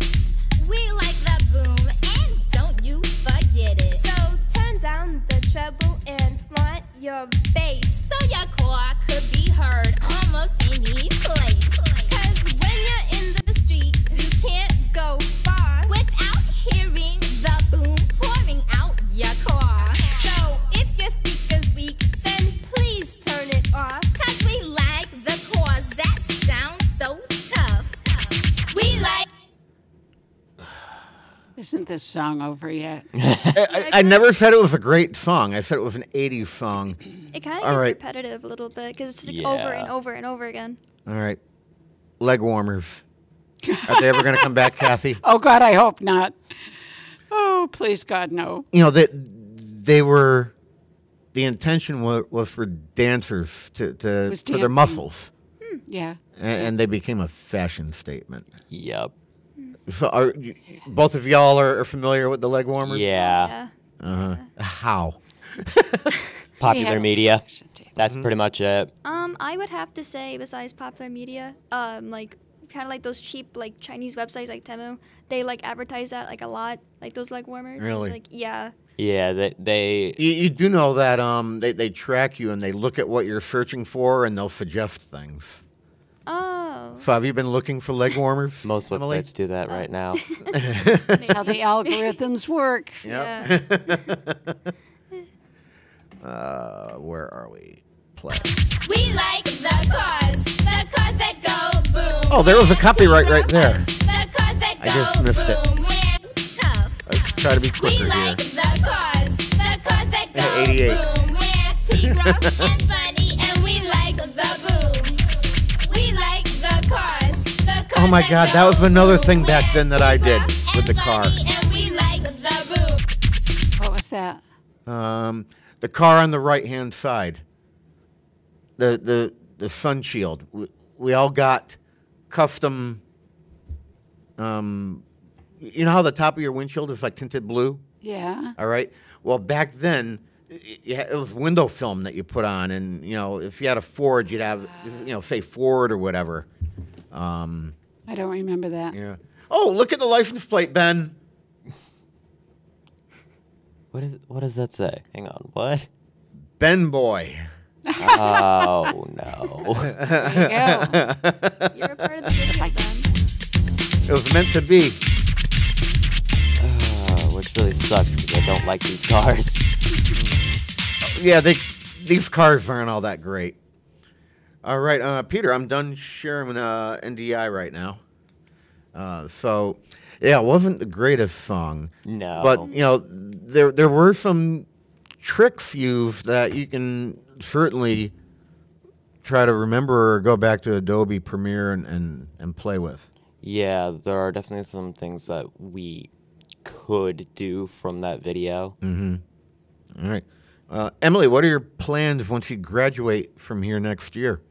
We like the boom, and don't you forget it. So turn down the treble and flaunt your bass, so your car could be heard almost any place. 'Cause when you're in the street, you can't go far without hearing the boom pouring out your car. So if your speaker's weak, then please turn it off. 'Cause we like the cars that sound so tough. We like. Isn't this song over yet? I never said it was a great song. I said it was an 80s song. It kind of All gets right. repetitive a little bit because it's like over and Yeah. over and over again. All right. Leg warmers. Are they ever going to come back, Kathy? Oh God, I hope not. please God, no. You know, they were, the intention was for dancers to for their dancing. muscles. Yeah. And they became a fashion statement. Yep. So both of y'all are familiar with the leg warmers? Yeah. How? Popular media. fashion tape. That's pretty much it. I would have to say, besides popular media, like kind of like those cheap like Chinese websites like Temu, they like advertise that like a lot, like those leg warmers. Really? Like yeah. Yeah, they You do know that they track you and they look at what you're searching for and they'll suggest things. Oh. So have you been looking for leg warmers? most Emily? websites do that right now. That's how the algorithms work. Yeah. Where are we? Play. We like the cars that go boom. Oh, there was a copyright right there. The cars that I just go missed it. boom. We're tough. Let's try to be We quicker like here. the cars that go 88. boom. We're T-Rock and funny, and we like the boom. We like the cars Oh my God, that was go another boom. thing back then that I did T-Rock with the and car. funny, and we like the boom. What was that? The car on the right-hand side. The sun shield. We all got custom. You know how the top of your windshield is like tinted blue? Yeah. All right. Well, back then, it was window film that you put on, and you know, if you had a Ford, you'd have, you know, say Ford or whatever. I don't remember that. Yeah. Oh, look at the license plate, Ben. What does that say? Hang on. What? Ben Boy. Oh no. There you go. You're a part of the business then. It was meant to be. Which really sucks because I don't like these cars. Yeah, these cars aren't all that great. All right, Peter, I'm done sharing NDI right now. So, yeah, it wasn't the greatest song. No. But, you know, there were some tricks used that you can certainly try to remember or go back to Adobe Premiere and play with. Yeah, there are definitely some things that we could do from that video. All right. Emily, what are your plans once you graduate from here next year?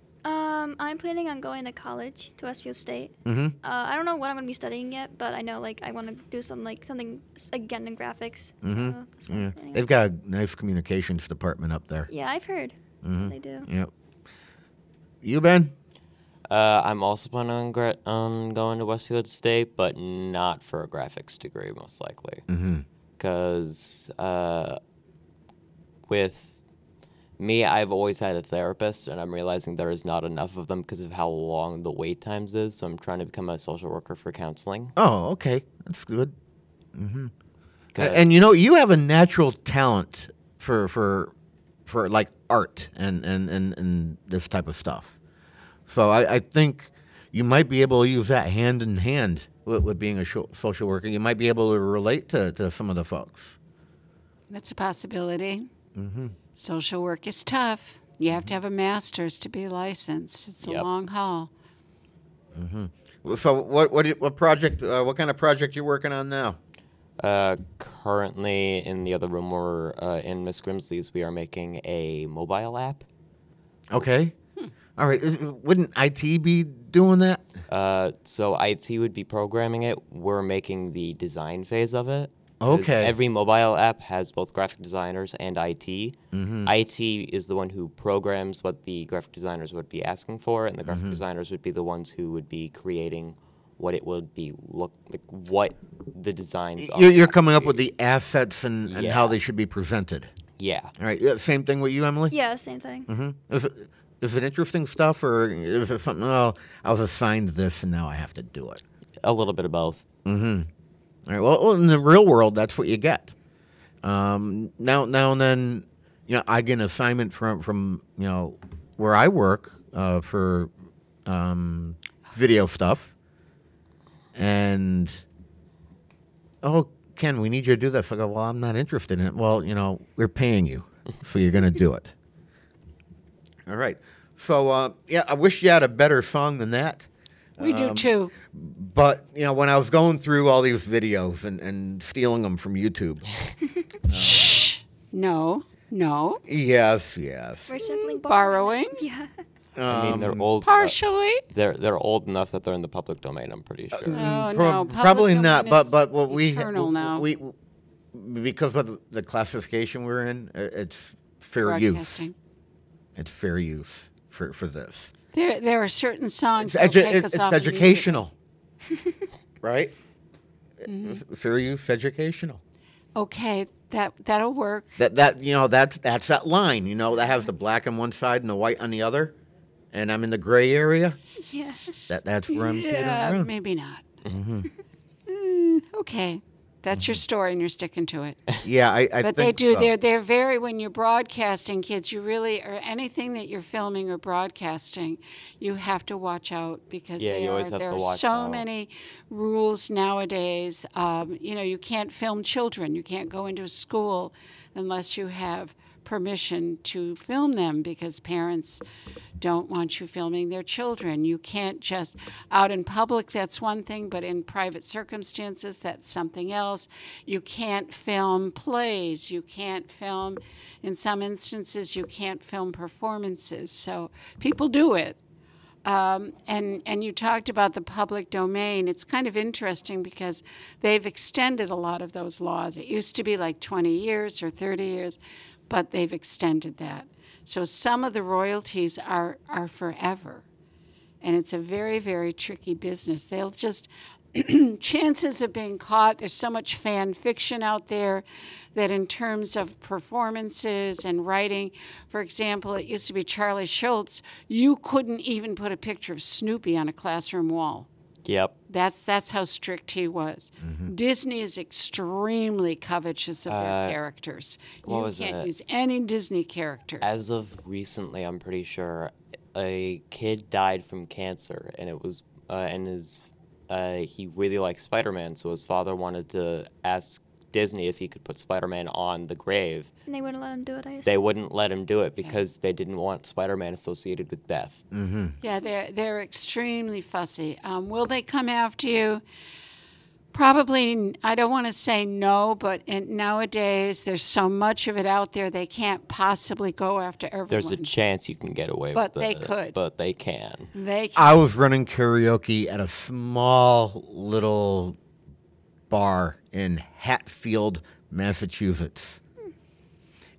I'm planning on going to college to Westfield State. I don't know what I'm going to be studying yet, but I know like I want to do something again in graphics. So that's what I'm planning They've on. got a nice communications department up there. Yeah, I've heard. They do. Yep. You, Ben? I'm also planning on going to Westfield State, but not for a graphics degree, most likely. Because with me, I've always had a therapist, and I'm realizing there is not enough of them because of how long the wait times is. So I'm trying to become a social worker for counseling. Oh, okay. That's good. And you know, you have a natural talent for like art and this type of stuff. So I think you might be able to use that hand in hand with being a social worker. You might be able to relate to some of the folks. That's a possibility. Social work is tough. You have to have a master's to be licensed. It's a Yep. long haul. So what project? What kind of project you're working on now? Currently, in the other room, we're in Miss Grimsley's. We are making a mobile app. Okay. All right. Wouldn't IT be doing that? So IT would be programming it. We're making the design phase of it. 'Cause Okay. Every mobile app has both graphic designers and IT. IT is the one who programs what the graphic designers would be asking for, and the graphic designers would be the ones who would be creating what it would be what the designs are. You're coming up with the assets and how Yeah. they should be presented. Yeah. All right. Yeah, same thing with you, Emily? Yeah, same thing. Is it interesting stuff, or is it something, oh, I was assigned this and now I have to do it? A little bit of both. All right. Well, in the real world, that's what you get. Now and then, you know, I get an assignment from you know, where I work for video stuff, and Ken, we need you to do this. I go, well, I'm not interested in it. Well, you know, we're paying you, so you're going to do it. All right. So yeah, I wish you had a better song than that. We do too. But, when I was going through all these videos and stealing them from YouTube. Shh. No. Yes. We're simply Borrowing? Yeah. I mean, they're old. Partially. They're old enough that they're in the public domain. I'm pretty sure. Oh, no. Probably not. Public But domain what is eternal now. we because of the classification we're in, it's fair use. Broadcasting. It's fair use for this. There are certain songs It's, that take us it's off educational, right? Mm-hmm. Fair use, educational. Okay, that'll work. That's that line. That has the black on one side and the white on the other, and I'm in the gray area. Yeah. That's where I'm. Yeah, maybe not. Okay, that's your story, and you're sticking to it. Yeah, I But think they do. so. They're very, when you're broadcasting, kids, you really, or anything that you're filming or broadcasting, you have to watch out because Yeah, you always have there to are watch so out. many rules nowadays. You can't film children. You can't go into a school unless you have permission to film them because parents don't want you filming their children. You can't just out in public, that's one thing, but in private circumstances, that's something else. You can't film plays. You can't film, in some instances, you can't film performances. So people do it. And you talked about the public domain. It's kind of interesting because they've extended a lot of those laws. It used to be like 20 years or 30 years, but they've extended that. So some of the royalties are forever. And it's a very, very tricky business. They'll just, chances of being caught, there's so much fan fiction out there that in terms of performances and writing, for example, it used to be Charlie Schultz, you couldn't even put a picture of Snoopy on a classroom wall. Yep. That's how strict he was. Disney is extremely covetous of their characters. You can't use any Disney characters. As of recently, I'm pretty sure a kid died from cancer, and it was he really liked Spider-Man, so his father wanted to ask Disney if he could put Spider-Man on the grave. And they wouldn't let him do it, I assume. They wouldn't let him do it because they didn't want Spider-Man associated with death. Yeah, they're extremely fussy. Will they come after you? Probably, I don't want to say no, but nowadays there's so much of it out there, they can't possibly go after everyone. There's a chance you can get away But with they it. could. But they can. They can. I was running karaoke at a small little bar in Hatfield, Massachusetts,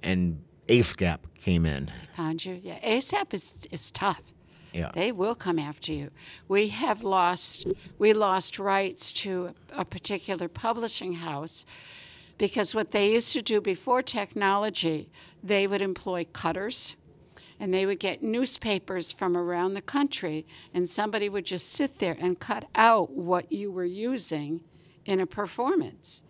and ASCAP came in. Found you? Yeah, ASAP is tough. Yeah. They will come after you. We lost rights to a particular publishing house because what they used to do before technology, they would employ cutters and they would get newspapers from around the country and somebody would just sit there and cut out what you were using in a performance.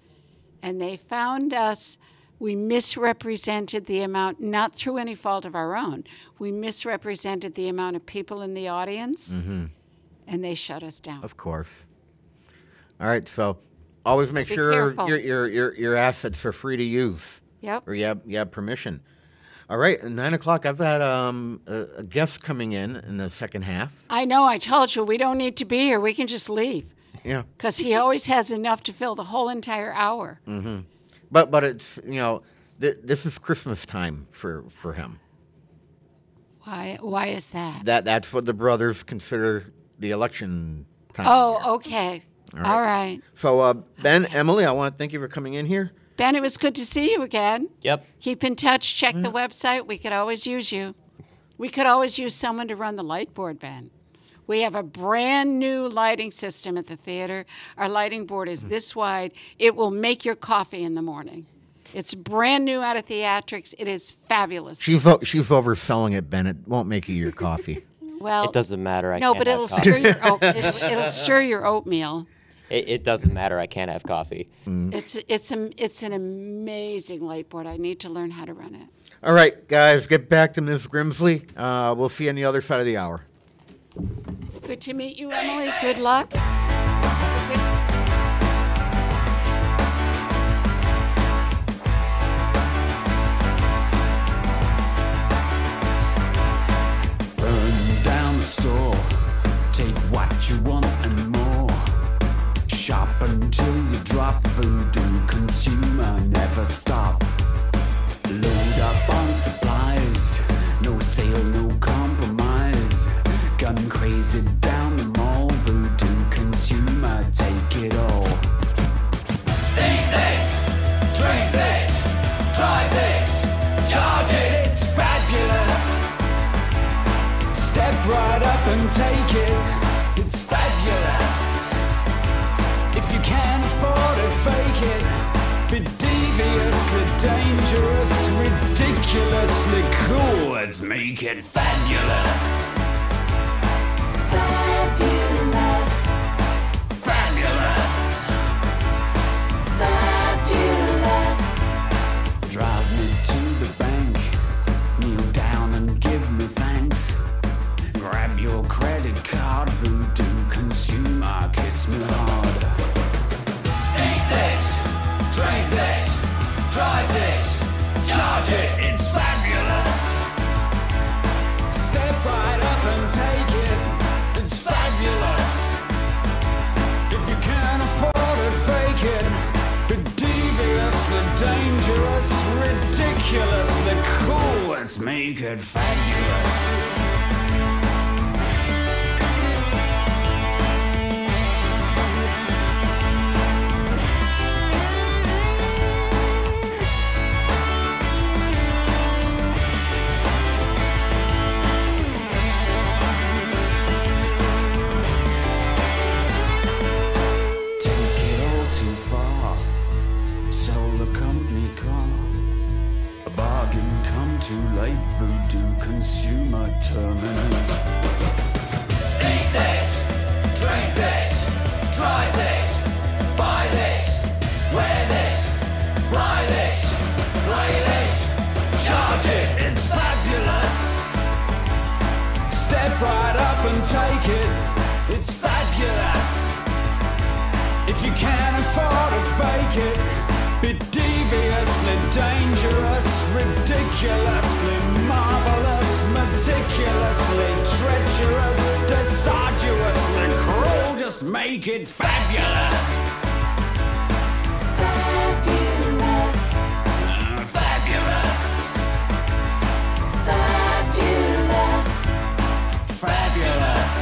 And they found us. We misrepresented the amount, not through any fault of our own. We misrepresented the amount of people in the audience, and they shut us down. Of course. All right, so always make be sure careful. your assets are free to use. Yep. Or you have permission. All right, at 9 o'clock, I've got a guest coming in the second half. I know. I told you we don't need to be here. We can just leave Yeah. because he always has enough to fill the whole entire hour. But it's, this is Christmas time for him. Why is that? That's what the brothers consider the election time. Oh, okay. All right. So, Ben, Emily, I want to thank you for coming in here. Ben, it was good to see you again. Yep. Keep in touch. Check the website. We could always use you. We could always use someone to run the light board, Ben. We have a brand new lighting system at the theater. Our lighting board is this wide. It will make your coffee in the morning. It's brand new out of theatrics. It is fabulous. She's overselling it, Ben. It won't make you your coffee. Well, It doesn't matter. I no, can't but have it'll coffee. stir your it'll stir your oatmeal. It doesn't matter. I can't have coffee. It's an amazing light board. I need to learn how to run it. All right, guys, get back to Ms. Grimsley. We'll see you on the other side of the hour. Good to meet you, Emily. Good luck. Burn down the store. Take what you want. up and take it. It's fabulous. If you can't afford it, fake it. Be deviously dangerous, ridiculously cool. Let's make it fabulous. Fabulous. Fabulous. Fabulous. Drive me to the bank. Kneel down and give me thanks. Grab your credit card, voodoo consumer, kiss me hard. Eat this, drink this, drive this, charge it, it's fabulous. Step right up and take it, it's fabulous. If you can't afford it, fake it. Be deviously dangerous, ridiculously cool. Let's make it fabulous. Too late, voodoo consumer terminate. Eat this, drink this, drive this, buy this, wear this, fly this, play this, charge it, it's fabulous. Step right up and take it, it's fabulous. If you can't afford it, fake it. Be deviously dangerous, ridiculously marvelous, meticulously treacherous, disarduously cruel. Just make it fabulous. Fabulous. Fabulous. Fabulous. Fabulous.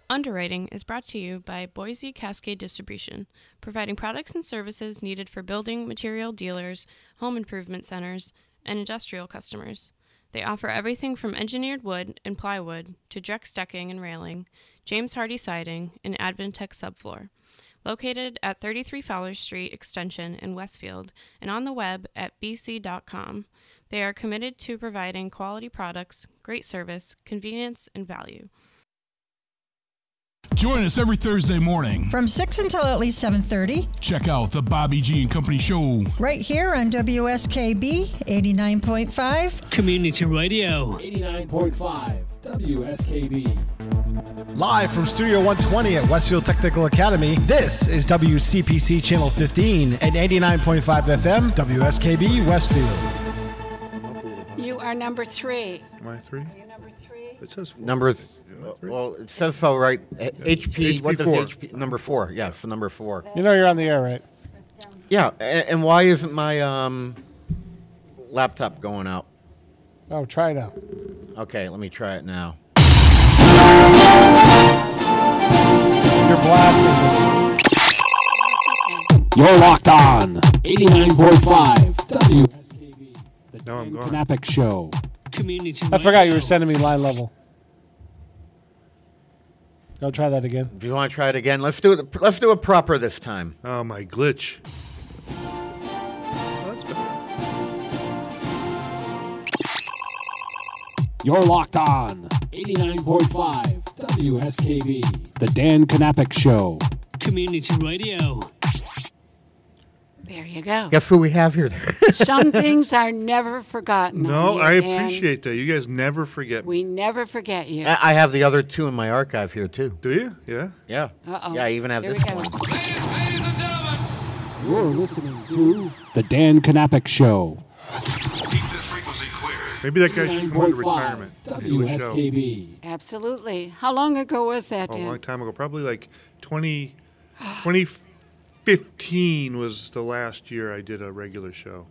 Underwriting is brought to you by Boise Cascade Distribution, providing products and services needed for building material dealers, home improvement centers, and industrial customers. They offer everything from engineered wood and plywood to Drex decking and railing, James Hardie siding, and Advantech subfloor. Located at 33 Fowler Street Extension in Westfield and on the web at bc.com, they are committed to providing quality products, great service, convenience, and value. Join us every Thursday morning from 6 until at least 7:30. Check out the Bobby G and Company Show right here on WSKB 89.5 Community Radio. 89.5 WSKB. Live from Studio 120 at Westfield Technical Academy, this is WCPC Channel 15 at 89.5 FM WSKB Westfield. You are number 3. Am I 3? Are you number 3? It says 4. Well, it says so, right? HP. What does HP? Number 4. Yeah, so number 4. You know you're on the air, right? Yeah, and why isn't my laptop going out? Oh, try it out. Okay, let me try it now. You're blasting. You're locked on 89.5 WSKB. The Dan Knapik Show. Community I forgot you were sending me line level. I'll try that again. Do you want to try it again? Let's do it. Let's do it proper this time. Oh, my glitch. Oh, that's better. You're locked on 89.5 WSKB. The Dan Knapik Show. Community Radio. There you go. Guess who we have here? Some things are never forgotten. No, I appreciate that. You guys never forget me. We never forget you. I have the other 2 in my archive here, too. Do you? Yeah? Yeah. Uh-oh. Yeah, I even have Here this we go. one. You're listening to The Dan Knapik Show. Maybe that guy should come into retirement. WSKB. Absolutely. How long ago was that, A Dan? long time ago. Probably like 2015 was the last year I did a regular show.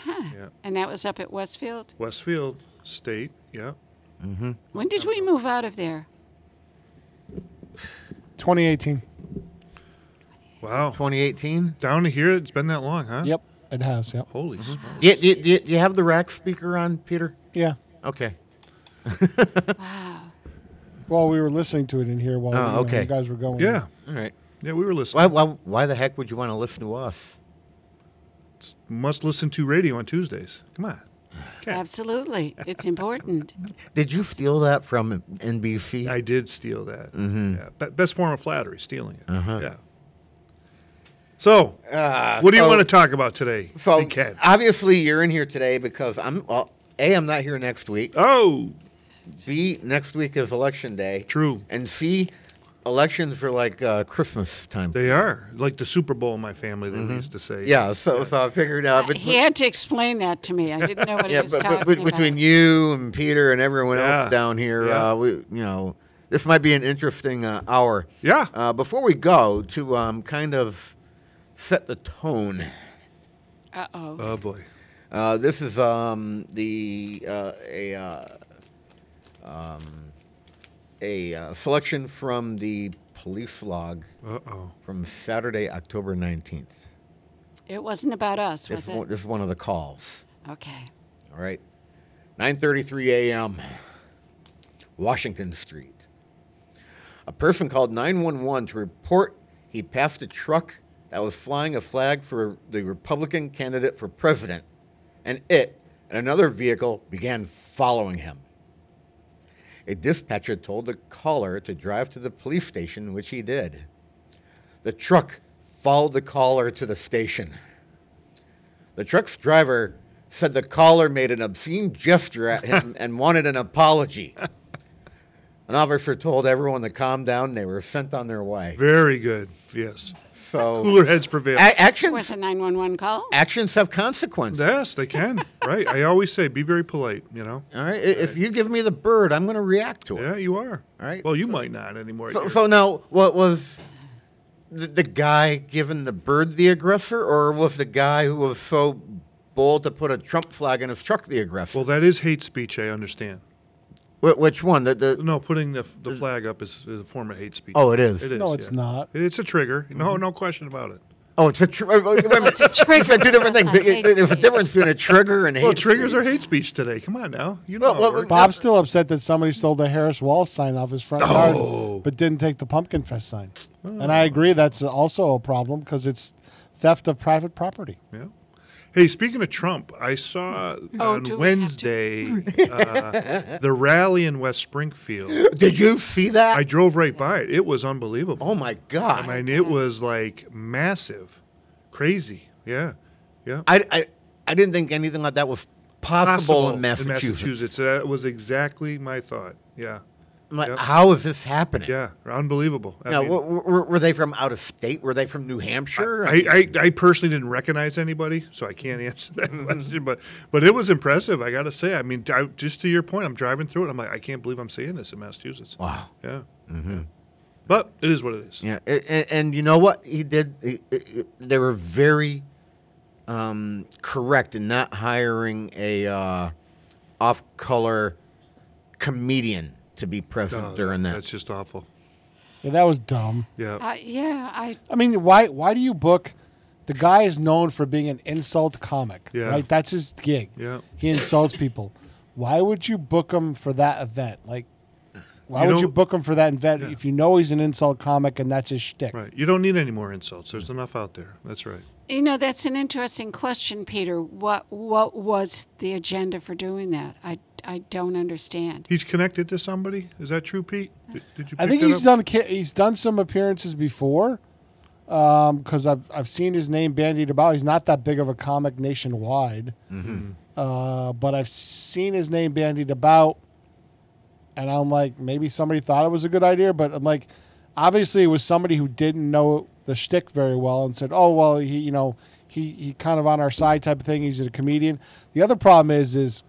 Huh. Yeah. And that was up at Westfield? Westfield State, yeah. Mm-hmm. When did we move out of there? 2018. Wow. 2018. Down to here, it's been that long, huh? Yep, it has. Yep. Holy smokes. You have the rack speaker on, Peter? Yeah. Okay. Well, we were listening to it in here while okay. you guys were going. Yeah. All right. Yeah, we were listening. Why the heck would you want to listen to us? It's must listen to radio on Tuesdays. Come on. Absolutely. It's important. Did you steal that from NBC? I did steal that. Mm-hmm. Yeah. Best form of flattery, stealing it. Uh-huh. Yeah. So, what do you want to talk about today? So, Big Ken? obviously, you're in here today because I'm not here next week. Oh. B, next week is election day. True. And C, elections are like Christmas time. They are. Like the Super Bowl in my family, they used to say. Yeah, so I figured out. He had to explain that to me. I didn't know what he was talking about. Between you and Peter and everyone else down here, Yeah. This might be an interesting hour. Yeah. Before we go, to kind of set the tone. Uh-oh. Oh, boy. This is a selection from the police log from Saturday, October 19th. It wasn't about us, was it? This is one of the calls. Okay. All right. 9:33 a.m. Washington Street. A person called 911 to report he passed a truck that was flying a flag for the Republican candidate for president, and it and another vehicle began following him. A dispatcher told the caller to drive to the police station, which he did. The truck followed the caller to the station. The truck's driver said the caller made an obscene gesture at him and wanted an apology. An officer told everyone to calm down, and they were sent on their way. Very good. Yes. So cooler heads prevail. With a 911 call? Actions have consequences. Yes, they can. Right. I always say, be very polite, All right. If you give me the bird, I'm going to react to it. Yeah, you are. All right. Well, you might not anymore. So now, what was the guy giving the bird the aggressor, or was the guy who was so bold to put a Trump flag in his truck the aggressor? Well, that is hate speech, I understand. Which one? No, putting the flag up is a form of hate speech. Oh, it is? It is. No, it's not. It's a trigger. No question about it. Oh, it's a trigger. It's a trigger. Two different things. There's a difference between a trigger and hate Well, triggers speech. are hate speech today. Come on now. You know. Bob's still upset that somebody stole the Harris Wall sign off his front yard, but didn't take the Pumpkin Fest sign. And I agree that's also a problem because it's theft of private property. Yeah. Hey, speaking of Trump, I saw on Wednesday the rally in West Springfield. Did you see that? I drove right by it. It was unbelievable. Oh, my God. I mean, it was like massive. Crazy. Yeah. Yeah. I didn't think anything like that was possible in Massachusetts. That was exactly my thought. Yeah. Like, how is this happening? Yeah, unbelible. Now, were they from out of state? Were they from New Hampshire? I personally didn't recognize anybody, so I can't answer that question. But it was impressive, I got to say. I mean, just to your point, I'm driving through it. I'm like, I can't believe I'm seeing this in Massachusetts. Wow. Yeah. Mm-hmm. But it is what it is. Yeah, and you know what he did? They were very correct in not hiring a off-color comedian to be present during that. That's just awful. Yeah, that was dumb. Yeah. I mean, why do you book? The guy is known for being an insult comic. Yeah. Right? That's his gig. Yeah. He insults people. Why would you book him for that event? Like, why would you book him for that event if you know he's an insult comic and that's his shtick? Right. You don't need any more insults. There's enough out there. That's right. You know, that's an interesting question, Peter. What was the agenda for doing that? I don't understand. He's connected to somebody. Is that true, Pete? Did you? I think he's done some appearances before, because I've seen his name bandied about. He's not that big of a comic nationwide, but I've seen his name bandied about, and I'm like, maybe somebody thought it was a good idea, but I'm like, obviously it was somebody who didn't know the shtick very well and said, oh well, he kind of on our side type of thing. He's a comedian. The other problem is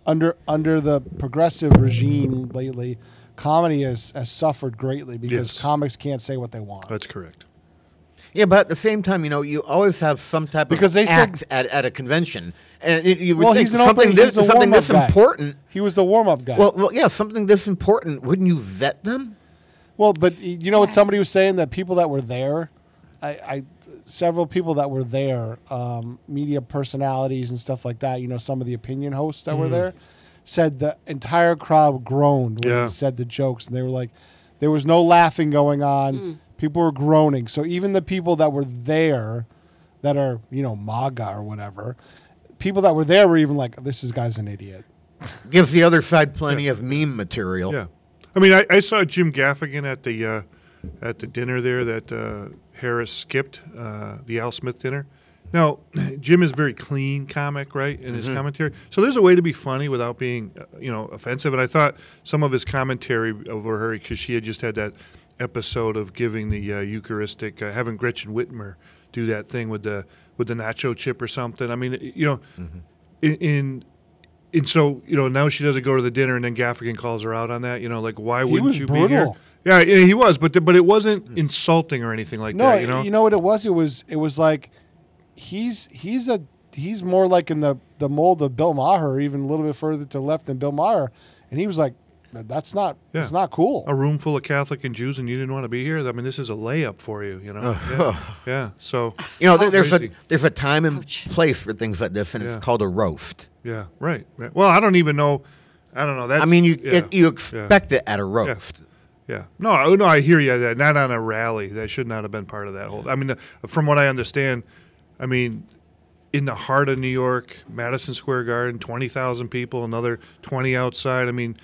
under the progressive regime lately, comedy has suffered greatly because comics can't say what they want. That's correct. Yeah, but at the same time, you always have some type of act at a convention, and you would think something this important. He was the warm-up guy. Well, yeah, something this important. Wouldn't you vet them? Well, but you know what somebody was saying, that people that were there several people that were there, media personalities and stuff like that, some of the opinion hosts that were there, said the entire crowd groaned when he said the jokes. And they were like, there was no laughing going on. People were groaning. So even the people that were there that are, MAGA or whatever, people that were there were even like, this guy's an idiot. Gives the other side plenty of meme material. Yeah. I mean, I saw Jim Gaffigan at the dinner there that Harris skipped, the Al Smith dinner. Now, Jim is a very clean comic, right, in his commentary. So there's a way to be funny without being, offensive. And I thought some of his commentary over her, because she had just had that episode of giving the Eucharistic, having Gretchen Whitmer do that thing with the nacho chip or something. I mean, and so, now she doesn't go to the dinner, and then Gaffigan calls her out on that. Like, why wouldn't you be here? Yeah, he was, but it wasn't insulting or anything like that. You know what it was? It was like he's more like in the mold of Bill Maher, even a little bit further to the left than Bill Maher, and he was like, it's not cool. A room full of Catholic and Jews, and you didn't want to be here. I mean, this is a layup for you. Yeah. So there's a time and place for things like this, and it's called a roast. Yeah, right. Well, I don't even know. I don't know. That's, you expect it at a roast. Yeah. No, I hear you. Not on a rally. That should not have been part of that whole. I mean, from what I understand, in the heart of New York, Madison Square Garden, 20,000 people, another 20 outside. I mean,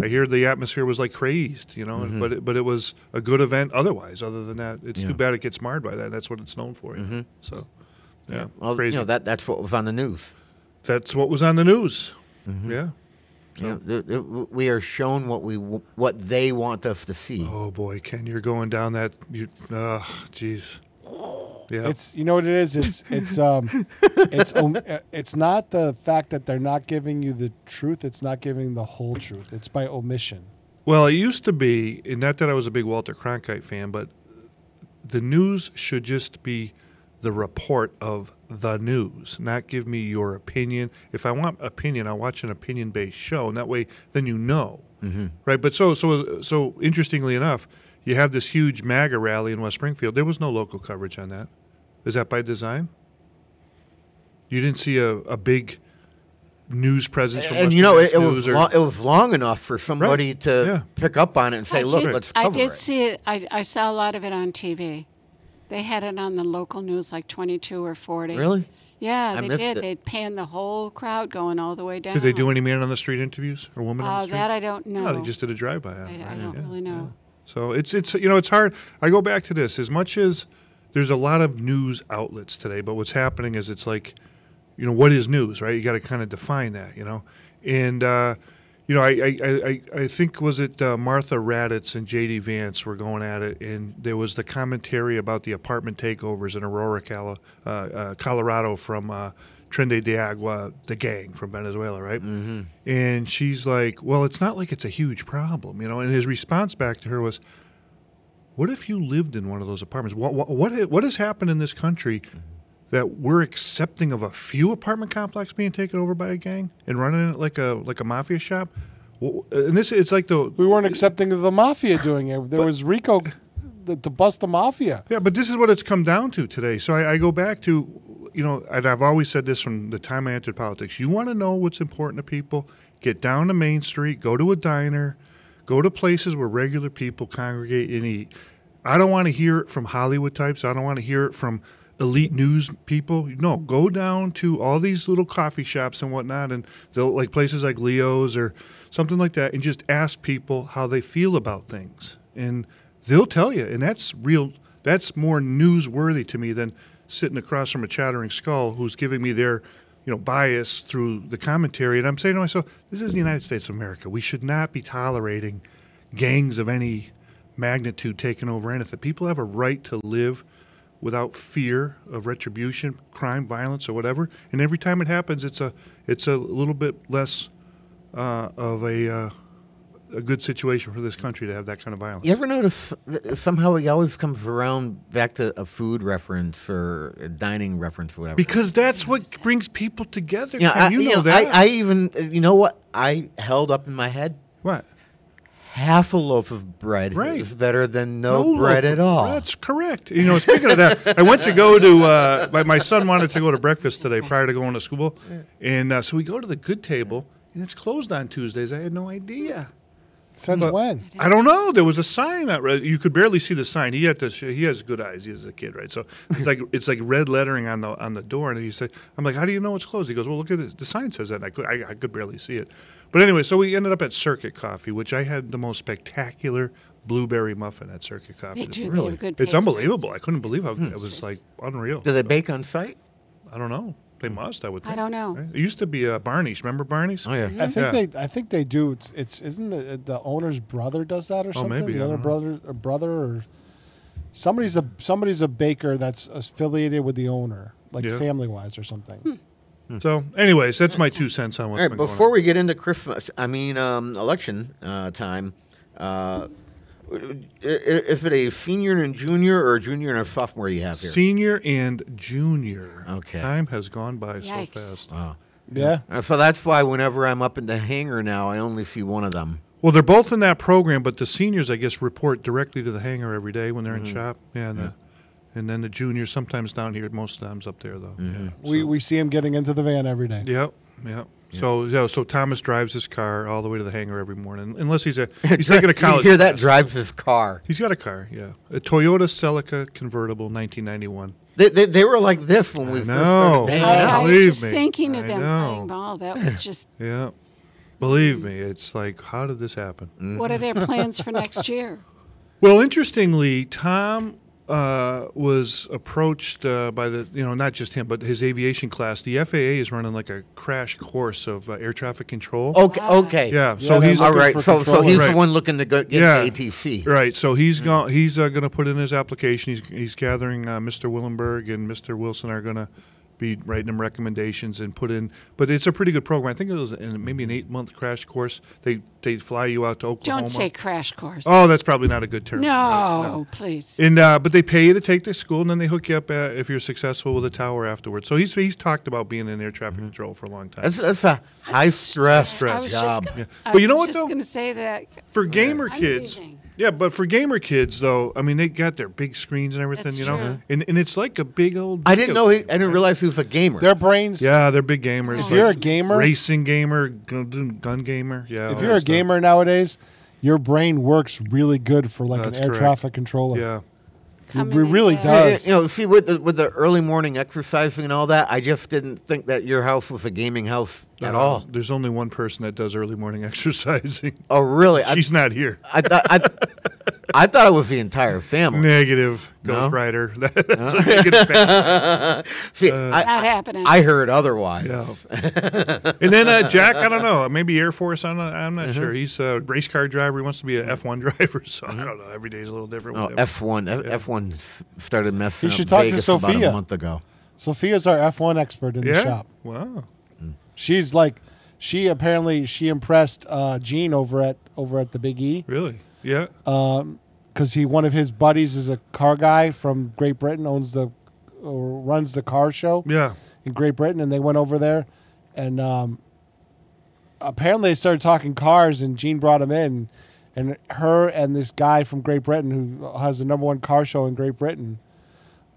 I hear the atmosphere was like crazed, but it was a good event otherwise. Other than that, it's too bad it gets marred by that. That's what it's known for. So, yeah. Well, crazy. That's what was on the news. That's what was on the news. Yeah. So. We are shown what they want us to see. Oh boy, Ken, you're going down that. Jeez. Yeah. It's what it is. It's not the fact that they're not giving you the truth. It's not giving the whole truth. It's by omission. Well, it used to be, and not that I was a big Walter Cronkite fan, but the news should just be the report of the news, not give me your opinion. If I want opinion, I'll watch an opinion-based show, and that way, then right? But so interestingly enough, you have this huge MAGA rally in West Springfield. There was no local coverage on that. Is that by design? You didn't see a big news presence from Western Mass News? It was long enough for somebody to pick up on it and say, look, let's cover it. I did see it. I saw a lot of it on TV. They had it on the local news, like 22 or 40. Really? Yeah, they did. They panned the whole crowd going all the way down. Did they do any man on the street interviews or woman on the street? That I don't know. No, they just did a drive-by. I don't really know. So it's it's hard. I go back to this. As much as there's a lot of news outlets today, but what's happening is it's like, what is news, right? You got to kind of define that, And I think was it Martha Raddatz and J.D. Vance were going at it, and there was the commentary about the apartment takeovers in Aurora, Colorado from Trinidad de Agua, the gang from Venezuela, right? And she's like, well, it's not like it's a huge problem, And his response back to her was, what if you lived in one of those apartments? What has happened in this country that we're accepting of a few apartment complexes being taken over by a gang and running it like a mafia shop? And it's like we weren't accepting of the mafia doing it. There was RICO to bust the mafia. Yeah, but this is what it's come down to today. So I go back to, and I've always said this from the time I entered politics. You want to know what's important to people? Get down to Main Street, go to a diner, go to places where regular people congregate and eat. I don't want to hear it from Hollywood types. I don't want to hear it from elite news people. No, go down to all these little coffee shops and whatnot, and they'll like places like Leo's or something like that, and just ask people how they feel about things, and they'll tell you. And that's real. That's more newsworthy to me than sitting across from a chattering skull who's giving me their bias through the commentary. And I'm saying to myself, this is the United States of America. We should not be tolerating gangs of any magnitude taking over anything. People have a right to live without fear of retribution, crime, violence, or whatever. And every time it happens, it's a little bit less of a good situation for this country to have that kind of violence. You ever notice somehow he always comes around back to a food reference or a dining reference or whatever? Because that's what brings people together. I even, I held up in my head. What? half a loaf of bread Right. is better than no loaf bread of- at all. That's correct. You know, speaking of that, I went to go to my son wanted to go to breakfast today prior to going to school, and so we go to the good table, and it's closed on Tuesdays. I had no idea. Since when? I don't know. There was a sign out. You could barely see the sign. He had to. He has good eyes. He is a kid, right? So it's like red lettering on the door. And he said, "I'm like, how do you know it's closed?" He goes, "Well, look at it. The sign says that." And I could barely see it. But anyway, so we ended up at Circuit Coffee, which I had the most spectacular blueberry muffin at Circuit Coffee. They do. They Really, have good it's pastries. unbelievable. I couldn't believe how it was like unreal. Do they bake on site? I don't know. They must. I would. Think. I don't know. Right? It used to be Barney's. Remember Barney's? Oh yeah. I think they do. It's isn't the owner's brother does that or something? maybe, The I other don't brother or somebody's a baker that's affiliated with the owner, like Yeah. family wise or something. So, anyways, that's my 2 cents on All what's right, been going before on. we get into Christmas, election time, if it a senior and junior or a junior and a sophomore you have here? Senior and junior. Okay. Time has gone by Yikes. so fast. Oh. Yeah. So that's why whenever I'm up in the hangar now, I only see one of them. Well, they're both in that program, but the seniors, I guess, report directly to the hangar every day when they're in shop. Yeah, and then the juniors sometimes down here, most times up there though. Yeah, We see him getting into the van every day. Yep. So Thomas drives his car all the way to the hangar every morning, unless he's taking a college. You hear that? class. Drives his car. He's got a car. Yeah, a Toyota Celica convertible, 1991. They were like this when we first started hanging out. I was Believe just me. thinking of I them know. playing ball. That was just. Yeah, believe me, it's like, how did this happen? What are their plans for next year? Well, interestingly, Tom was approached by the, not just him, but his aviation class. The FAA is running like a crash course of air traffic control. Okay. Yeah. So they're he's all looking right. for So he's Right. the one looking to get Yeah. the ATC. Right. So he's going to put in his application. He's gathering Mr. Willenberg and Mr. Wilson are going to be writing him recommendations and put in. But it's a pretty good program. I think it was maybe an 8-month crash course. They fly you out to Oklahoma. Don't say crash course. Oh, that's probably not a good term. No, please. And but they pay you to take the school, and then they hook you up if you're successful with a tower afterwards. So he's talked about being in air traffic control for a long time. That's a high stress I was job. just, But you know what, just though? going to say that. For gamer I'm kids, leaving. yeah, but for gamer kids though, I mean, they got their big screens and everything, That's you know, true. and it's like a big old. I didn't video know. game, I didn't right? realize he was a gamer. Their brains. Yeah, they're big gamers. If you're a gamer, racing gamer, gun gamer, yeah. if all you're that a stuff. gamer nowadays, your brain works really good for like That's an air correct. traffic controller. Yeah. It really does. See, with the early morning exercising and all that, I just didn't think that your house was a gaming house at all. There's only one person that does early morning exercising. Oh, really? She's not here. I thought it was the entire family. Negative. No? Ghost Rider. That's a negative fan. See, Not happening. I heard otherwise. Yeah. And then Jack, I don't know, maybe Air Force. I'm not Mm-hmm. sure. He's a race car driver. He wants to be an F1 driver. So I don't know. Every day is a little different. Oh, with him. F1 started messing You should up talk to Vegas about Sophia. a month ago. Sophia's our F1 expert in the Yeah? shop. Wow. She's like, she impressed Gene over at the Big E. Really? Yeah. Because one of his buddies is a car guy from Great Britain, runs the car show. Yeah. In Great Britain, and they went over there, and apparently they started talking cars, and Gene brought him in, and her and this guy from Great Britain who has the #1 car show in Great Britain,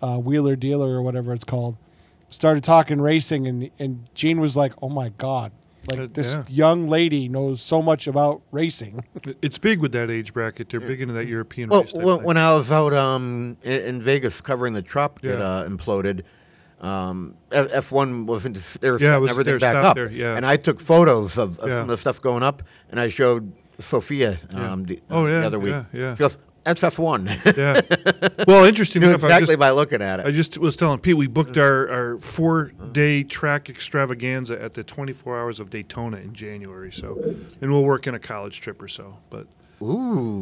Wheeler Dealer or whatever it's called, started talking racing, and Gene was like, "Oh my God." Like this yeah. young lady knows so much about racing. It's big with that age bracket. They're big into that European Well, race. type thing. when I was out in Vegas covering the truck that imploded, F1 wasn't. They were setting everything back stopped up, there, yeah. and I took photos of some Yeah. of the stuff going up, and I showed Sophia the other week. yeah. She goes, "That's F1." Yeah. Well, interesting Knew enough, exactly by looking at it. I just was telling Pete we booked our 4-day track extravaganza at the 24 Hours of Daytona in January. So, and we'll work in a college trip or so. But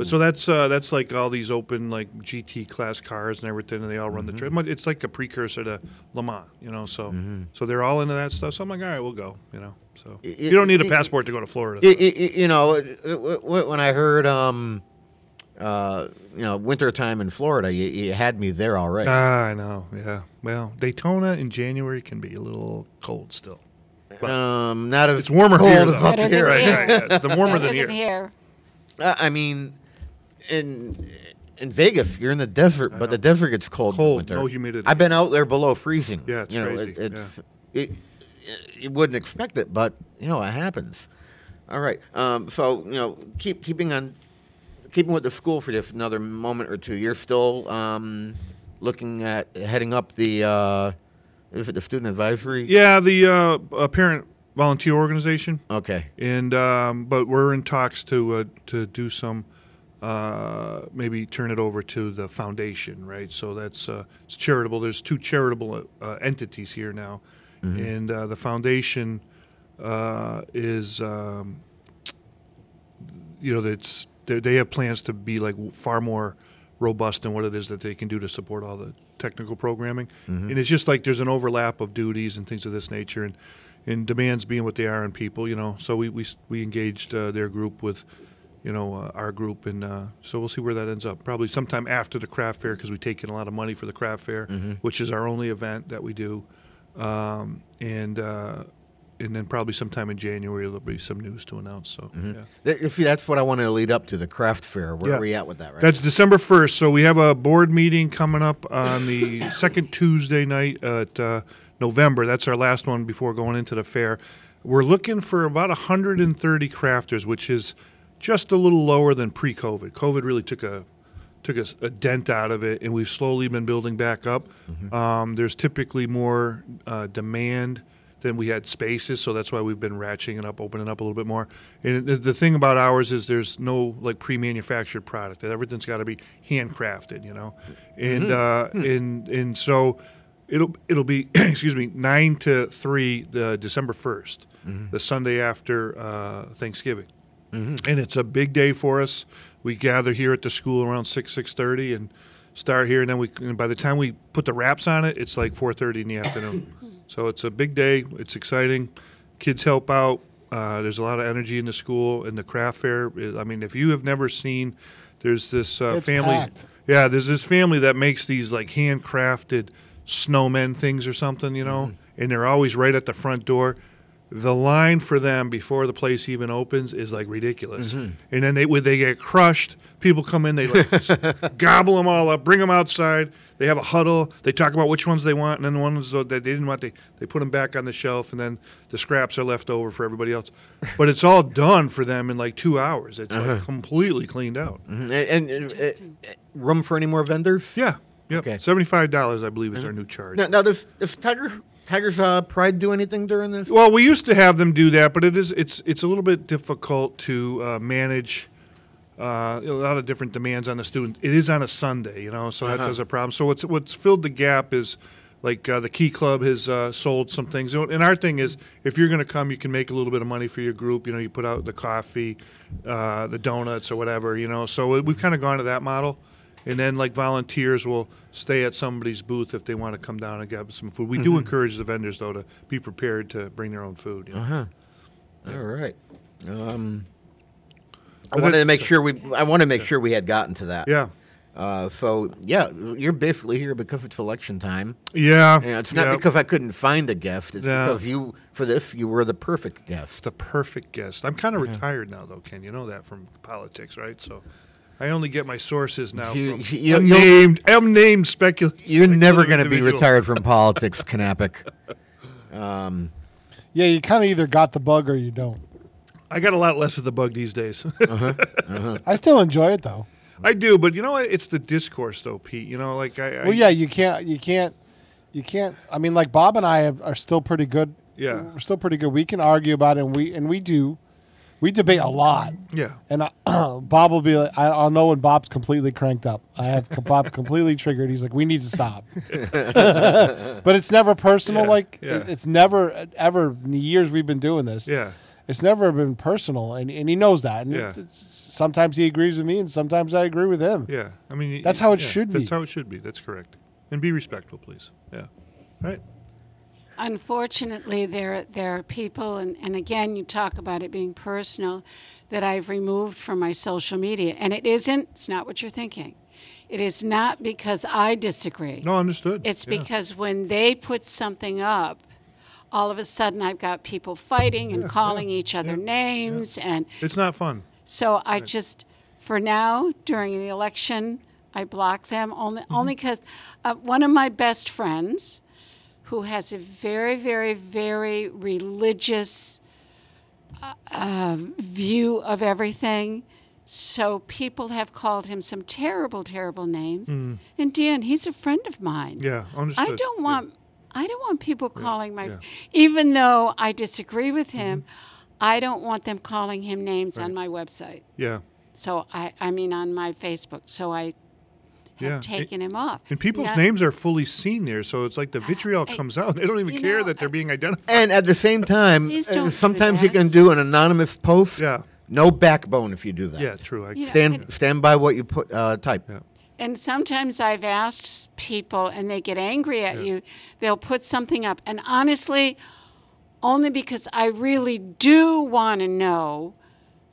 so that's like all these open like GT class cars and everything, and they all run the trip. It's like a precursor to Le Mans, you know. So so they're all into that stuff. So I'm like, all right, we'll go, you know. So you don't need a passport to go to Florida. You know, when I heard winter time in Florida, you had me there already. I know, yeah. Well, Daytona in January can be a little cold still. Not as it's warmer cold here, as though. up here. Right, yeah. It's the warmer than Better here. I mean, in Vegas, you're in the desert, but the desert gets cold. In winter. No humidity. I've been out there below freezing. Yeah, it's crazy. You wouldn't expect it, but it happens. All right. So keeping with the school for just another moment or two. You're still looking at heading up the is it the student advisory? Yeah, the parent volunteer organization. Okay. And but we're in talks to do some. Maybe turn it over to the foundation, right? So that's it's charitable. There's 2 charitable entities here now, and the foundation is, they have plans to be like far more robust in what it is that they can do to support all the technical programming, and it's just like there's an overlap of duties and things of this nature, and demands being what they are in people, So we engaged their group with. Our group, and so we'll see where that ends up. Probably sometime after the craft fair, because we take in a lot of money for the craft fair, which is our only event that we do, and then probably sometime in January there'll be some news to announce. So, See, that's what I wanted to lead up to, the craft fair. Where are we at with that? Right? That's December 1st. So we have a board meeting coming up on the second Tuesday night at November. That's our last one before going into the fair. We're looking for about 130 crafters, which is just a little lower than pre-COVID. COVID really took a dent out of it, and we've slowly been building back up. There's typically more demand than we had spaces, so that's why we've been ratcheting it up, opening up a little bit more. And the thing about ours is there's no like pre-manufactured product. Everything's got to be handcrafted, and so it'll be 9 to 3 December 1st, the Sunday after Thanksgiving. And it's a big day for us. We gather here at the school around 6:30 and start here. And then by the time we put the wraps on it, it's like 4:30 in the afternoon. So it's a big day. It's exciting. Kids help out. There's a lot of energy in the school. And the craft fair, if you have never seen, there's this family. Packed. Yeah, there's this family that makes these like handcrafted snowmen things or something, and they're always right at the front door. The line for them before the place even opens is like ridiculous, and then they get crushed. People come in, they like gobble them all up, bring them outside. They have a huddle. They talk about which ones they want, and then the ones that they didn't want, they put them back on the shelf, and then the scraps are left over for everybody else. But it's all done for them in like 2 hours. It's like completely cleaned out. And room for any more vendors? Yeah. Yep. Okay. $75, I believe, is our new charge. Now does Tiger's Pride do anything during this? Well, we used to have them do that, but it's a little bit difficult to manage a lot of different demands on the student. It is on a Sunday, so that does a problem. So what's filled the gap is like the Key Club has sold some things. And our thing is, if you're going to come, you can make a little bit of money for your group. You put out the coffee, the donuts, or whatever. So we've kind of gone to that model. And then, like, volunteers will stay at somebody's booth if they want to come down and get some food. We do encourage the vendors, though, to be prepared to bring their own food. All right. I wanted to make sure we had gotten to that. Yeah. You're basically here because it's election time. Yeah. And it's not because I couldn't find a guest. It's because you were the perfect guest. The perfect guest. I'm kind of retired now, though, Ken. You know that from politics, right? So I only get my sources now from unnamed speculators. You're never going to be retired from politics, Knapik. Yeah, you kind of either got the bug or you don't. I got a lot less of the bug these days. I still enjoy it, though. I do, but it's the discourse, though, Pete. You can't. I mean, like Bob and I are still pretty good. Yeah, we're still pretty good. We can argue about it, and we debate a lot. Yeah, and Bob will be like, I'll know when Bob's completely cranked up. I have Bob completely triggered. He's like, we need to stop. But it's never personal. It's never ever in the years we've been doing this. Yeah. It's never been personal, and he knows that. And sometimes he agrees with me, and sometimes I agree with him. Yeah, I mean that's how it should be. That's how it should be. That's correct. And be respectful, please. Yeah, right. Unfortunately, there are people, and again, you talk about it being personal, that I've removed from my social media, and it's not what you're thinking. It is not because I disagree. No, understood. It's because when they put something up, all of a sudden I've got people fighting and calling each other names, and it's not fun. So I just, for now, during the election, I block them only because one of my best friends, who has a very, very, very religious view of everything. So people have called him some terrible, terrible names. And Dan, he's a friend of mine. Yeah, understood. I don't want people calling even though I disagree with him, I don't want them calling him names on my website. Yeah. So I mean on my Facebook. So I have taken him off. And people's names are fully seen there, so it's like the vitriol comes out. They don't even care that they're being identified. And at the same time, Please don't do sometimes you that. can do an anonymous post. Yeah. No backbone if you do that. Yeah, true. Stand by what you put type. Yeah. And sometimes I've asked people and they get angry at you. They'll put something up. And honestly, only because I really do want to know,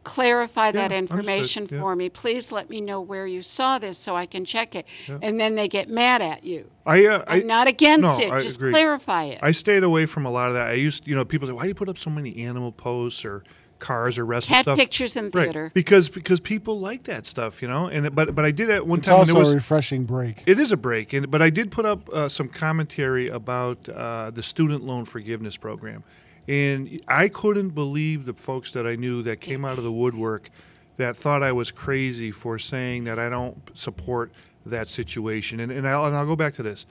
clarify that information for me. Please let me know where you saw this so I can check it. Yeah. And then they get mad at you. I'm not against it. Just agree. Clarify it. I stayed away from a lot of that. I used, people say, why do you put up so many animal posts or cars or wrestling Cat stuff? pictures in theater. Right. Because people like that stuff, And but I did at one it's time. It's also and it was a refreshing break. It is a break, but I did put up some commentary about the student loan forgiveness program, and I couldn't believe the folks that I knew that came out of the woodwork that thought I was crazy for saying that I don't support that situation. And I'll go back to this.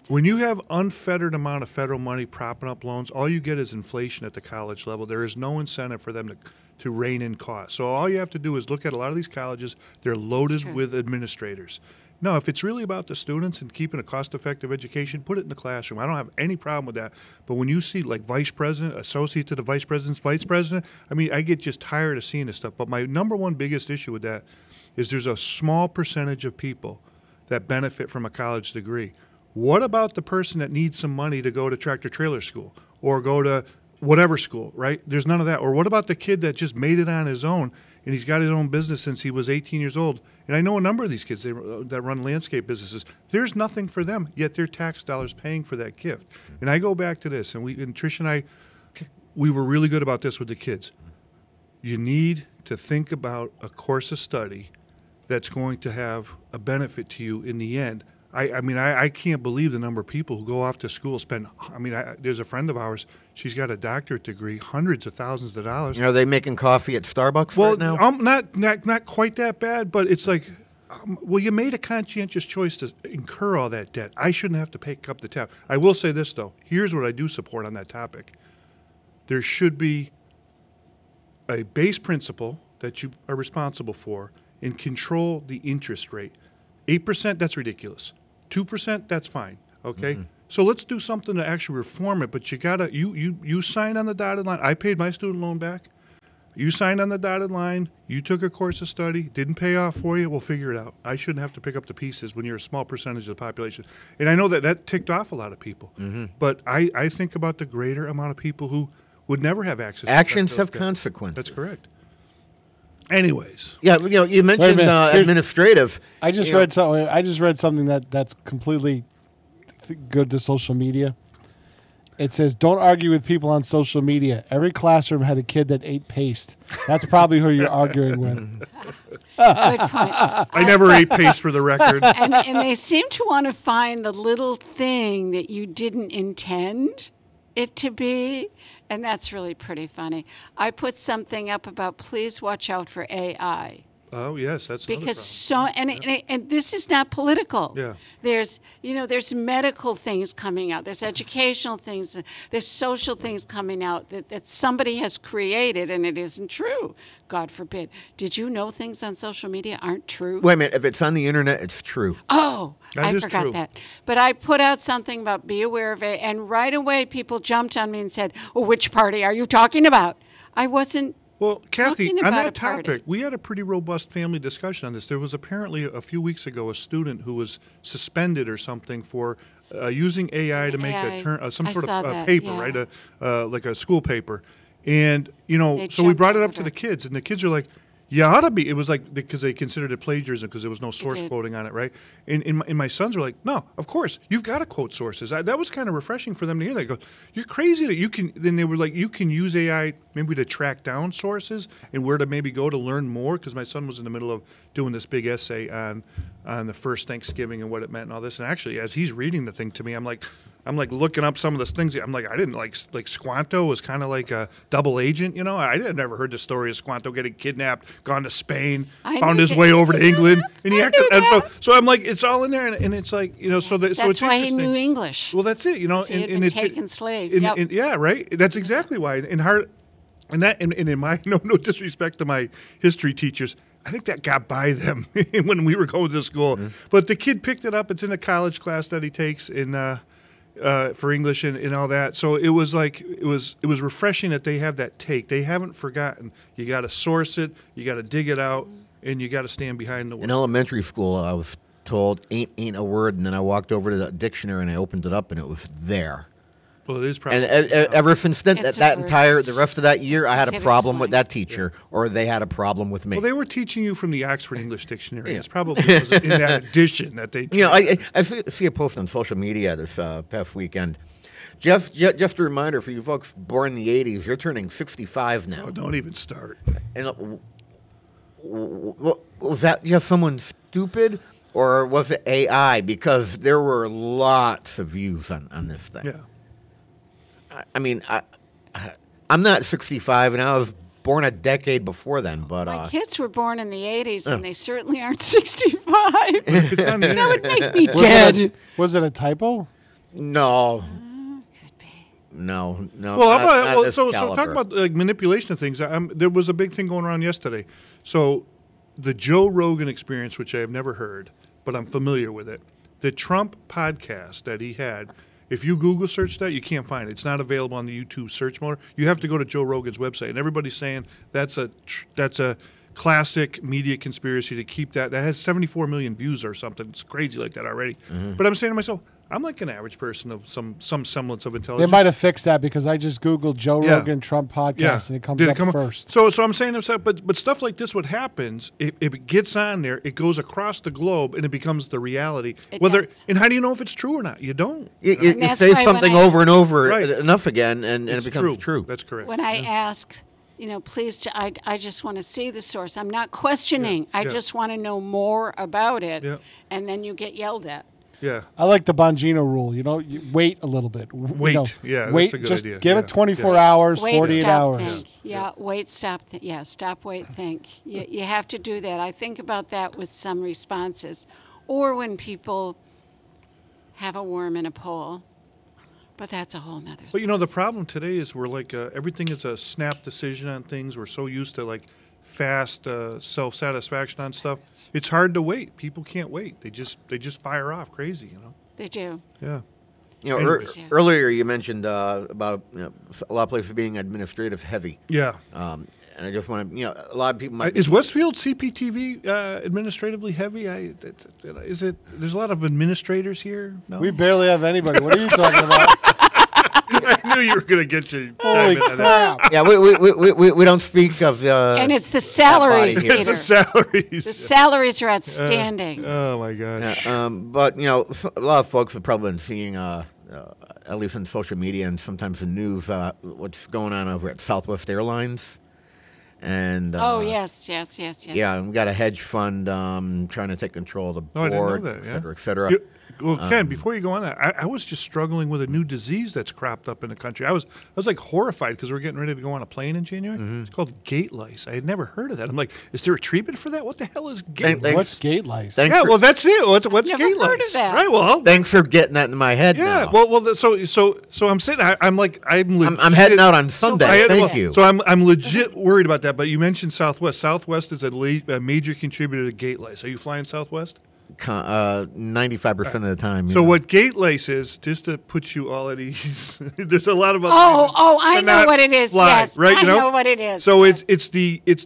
When you have unfettered amount of federal money propping up loans, all you get is inflation at the college level. There is no incentive for them to rein in costs. So all you have to do is look at a lot of these colleges. They're loaded with administrators. No, if it's really about the students and keeping a cost-effective education, put it in the classroom. I don't have any problem with that. But when you see like vice president, associate to the vice president's vice president, I get just tired of seeing this stuff. But my number one biggest issue with that is there's a small percentage of people that benefit from a college degree. What about the person that needs some money to go to tractor-trailer school or go to whatever school, right? There's none of that. Or what about the kid that just made it on his own and he's got his own business since he was 18 years old? And I know a number of these kids that run landscape businesses. There's nothing for them, yet their tax dollars paying for that gift. And I go back to this, and Trish and I, we were really good about this with the kids. You need to think about a course of study that's going to have a benefit to you in the end. I can't believe the number of people who go off to school there's a friend of ours, she's got a doctorate degree, hundreds of thousands of dollars. Are they making coffee at Starbucks right now? Not quite that bad, but it's like, you made a conscientious choice to incur all that debt. I shouldn't have to pick up the tab. I will say this, though. Here's what I do support on that topic. There should be a base principle that you are responsible for and control the interest rate. 8%, that's ridiculous. 2%, that's fine. Okay? Mm-hmm. So let's do something to actually reform it. But you signed on the dotted line. I paid my student loan back. You signed on the dotted line. You took a course of study. Didn't pay off for you. We'll figure it out. I shouldn't have to pick up the pieces when you're a small percentage of the population. And I know that ticked off a lot of people. Mm-hmm. But I think about the greater amount of people who would never have access. Actions have consequences. That's correct. Anyways, yeah, you mentioned administrative. I just read something that's completely good to social media. It says, "Don't argue with people on social media. Every classroom had a kid that ate paste. That's probably who you're arguing with." Good point. I never ate paste, for the record. And they seem to want to find the little thing that you didn't intend it to be. And that's really pretty funny. I put something up about please watch out for AI. Oh yes, that's because and this is not political. Yeah. There's medical things coming out. There's educational things. There's social things coming out that somebody has created, and it isn't true. God forbid. Did you know things on social media aren't true? Wait a minute. If it's on the internet, it's true. Oh, I forgot true. that. But I put out something about be aware of it, and right away people jumped on me and said, "Well, which party are you talking about?" I wasn't. Well, Kathy, on that topic, party. we had a pretty robust family discussion on this. There was apparently a few weeks ago a student who was suspended or something for using AI to make some sort of paper, yeah. right? Like a school paper. And, so we brought it up to the kids, and the kids are like, You ought to be. It was like because they considered it plagiarism because there was no source did. quoting on it, right? And my sons were like, "No, of course you've got to quote sources." That was kind of refreshing for them to hear. They go, "You're crazy that you can." Then they were like, "You can use AI maybe to track down sources and where to maybe go to learn more." Because my son was in the middle of doing this big essay on the first Thanksgiving and what it meant and all this. And actually, as he's reading the thing to me, I'm like looking up some of the things. I'm like, I didn't like Squanto was kind of like a double agent, you know. I had never heard the story of Squanto getting kidnapped, gone to Spain, found his way over to England, and he acted. And so I'm like, it's all in there, and it's like, you know, so That's it's why he interesting. knew English. Well, that's it, you know. He had been taken slave. and- Yep. and- yeah, right. That's exactly why. And in my no disrespect to my history teachers, I think that got by them when we were going to school. But the kid picked it up. It's in a college class that he takes for English and all that. So it was like it was refreshing that they have that take. They haven't forgotten. You got to source it. You got to dig it out, and you got to stand behind the word. In elementary school, I was told ain't a word, and then I walked over to the dictionary and I opened it up, and it was there. Well, it is probably. And ever since then, It's a that word. the rest of that year, I had a considered problem with slang. that teacher, or they had a problem with me. Well, they were teaching you from the Oxford English Dictionary. Yeah. It's probably in that edition that they. You know, I see a post on social media this past weekend. Just a reminder for you folks born in the 80s, you're turning 65 now. Oh, don't even start. And was that just someone stupid, or was it AI? Because there were lots of views on this thing. Yeah. I mean, I'm not 65, and I was born a decade before then. But My kids were born in the 80s, and they certainly aren't 65. It's on the That would internet. make me dead. Was it a typo? no, Could be. no. Well, not this so caliber. talk about like manipulation of things. There was a big thing going around yesterday. So the Joe Rogan Experience, which I have never heard, but I'm familiar with it. The Trump podcast that he had. If you Google search that, you can't find it. It's not available on the YouTube search motor. You have to go to Joe Rogan's website, and everybody's saying that's a classic media conspiracy to keep that. That has 74 million views or something. It's crazy like that already. But I'm saying to myself, I'm like an average person of some semblance of They intelligence. might have fixed that because I just Googled Joe Yeah. Rogan Trump podcast and it comes Did up come first. So I'm saying to myself, but stuff like this, what happens, if it gets on there, it goes across the globe and it becomes the reality. It Whether does. And how do you know if it's true or not? You don't. You that's say why when something I- over and over Right. enough again, and It's it becomes true. That's correct. When I ask, please, I just want to see the source. I'm not questioning. I yeah. just want to know more about it. Yeah. And then you get yelled at. Yeah. I like the Bongino rule. You wait a little bit. Wait. Yeah, that's wait. a good just idea. give Yeah. it 24 Yeah. hours, Wait, 48 stop, hours. think. Yeah, wait, stop. Stop, wait, think. You have to do that. I think about that with some responses. Or when people have a worm in a poll. But that's a whole nother But the problem today is we're like everything is a snap decision on things. We're so used to like fast self-satisfaction on stuff. It's hard to wait. People can't wait. They just fire off crazy. They do. Yeah. Anyways. Earlier you mentioned about a lot of places being administrative heavy. Yeah. And I just want to, a lot of people might. Is Westfield CPTV administratively heavy? Is it? There's a lot of administrators here. No? We barely have anybody. What are you talking about? I knew you were going to get you. Holy crap. Yeah, we don't speak of. And it's the salaries, that body Peter. It's the salaries. The salaries are outstanding. Oh my gosh. But a lot of folks have probably been seeing, at least on social media and sometimes the news, what's going on over at Southwest Airlines. And yes. yeah, and we got a hedge fund trying to take control of the Oh, I board, didn't know that. et cetera, et cetera. Well, Ken, before you go on that, I was just struggling with a new disease that's cropped up in the country. I was like horrified because we're getting ready to go on a plane in January. It's called gate lice. I had never heard of that. I'm like, is there a treatment for that? What the hell is gate lice? What's gate lice? Yeah, well, that's it. What's Never gate heard lice? of that. Right. Well, Thanks for getting that in my head. yeah. now. Well. So I'm sitting. I'm I'm heading out on Sunday. Thank you. So I'm legit worried about that. But you mentioned Southwest. Southwest is a major contributor to gate lice. Are you flying Southwest? 95% of the time. So what gate lice is, just to put you all at ease, there's a lot of other reasons I to know not what it is. fly, Yes, right? I know what it is. So yes. it's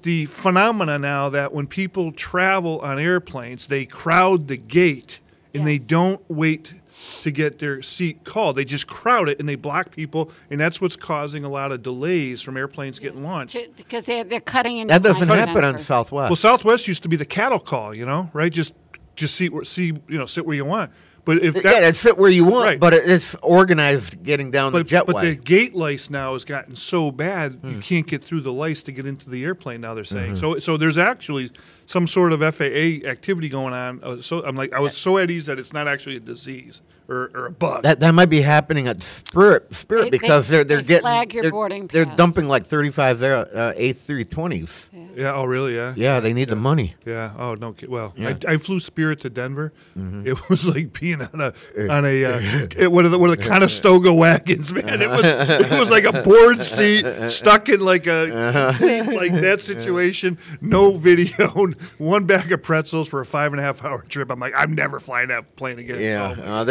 the phenomena now that when people travel on airplanes, they crowd the gate and they don't wait to get their seat called. They just crowd it and they block people, and that's what's causing a lot of delays from airplanes getting launched. Because they're cutting into That doesn't line happen on numbers. Southwest. Well, Southwest used to be the cattle call, right? Just sit where you want. But if that's sit where you want, Right. but it's organized getting down the jetway. But the gate lice now has gotten so bad you can't get through the lice to get into the airplane. Now they're saying so there's actually some sort of FAA activity going on. I was so at ease that it's not actually a disease or a bug. That might be happening at Spirit because they're getting flag your boarding they're pass. dumping like 35 A320s. Yeah. Oh, really? Yeah. Yeah, they need the money. Yeah. Oh no. Well, Yeah. I flew Spirit to Denver. It was like being on a one of the Conestoga wagons, man. It was like a board seat stuck in like a like that situation. No video. One bag of pretzels for a 5.5 hour trip. I'm like, I'm never flying that plane again. Yeah, Oh,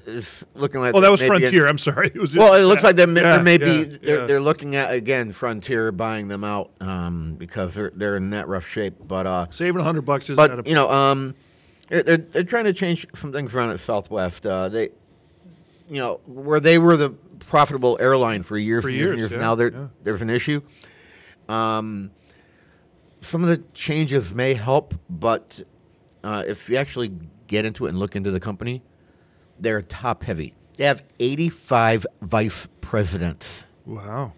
it's looking like. oh, that was maybe Frontier. I'm sorry. It was Well, it looks like there yeah, may be. yeah. They're looking at again Frontier buying them out because they're in that rough shape. But saving $100 is but not a they're trying to change some things around at Southwest. They, where they were the profitable airline for years and years. Yeah, Now there's an issue. Some of the changes may help, but if you actually get into it and look into the company, they're top heavy. They have 85 vice presidents. Wow.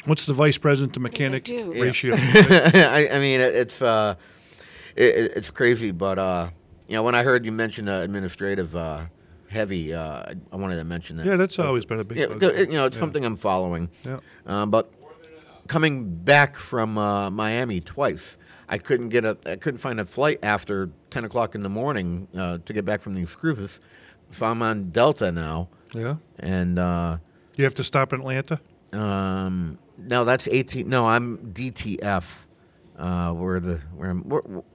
What's the vice president to mechanic do? ratio? I mean, it's crazy, but when I heard you mention administrative heavy, I wanted to mention that. Yeah, that's always been a big bug. It's something I'm following. Yeah. But coming back from Miami twice, I couldn't find a flight after 10 o'clock in the morning to get back from these cruises, so I'm on Delta now. Yeah. And you have to stop in Atlanta? No, that's 18. No, I'm DTF.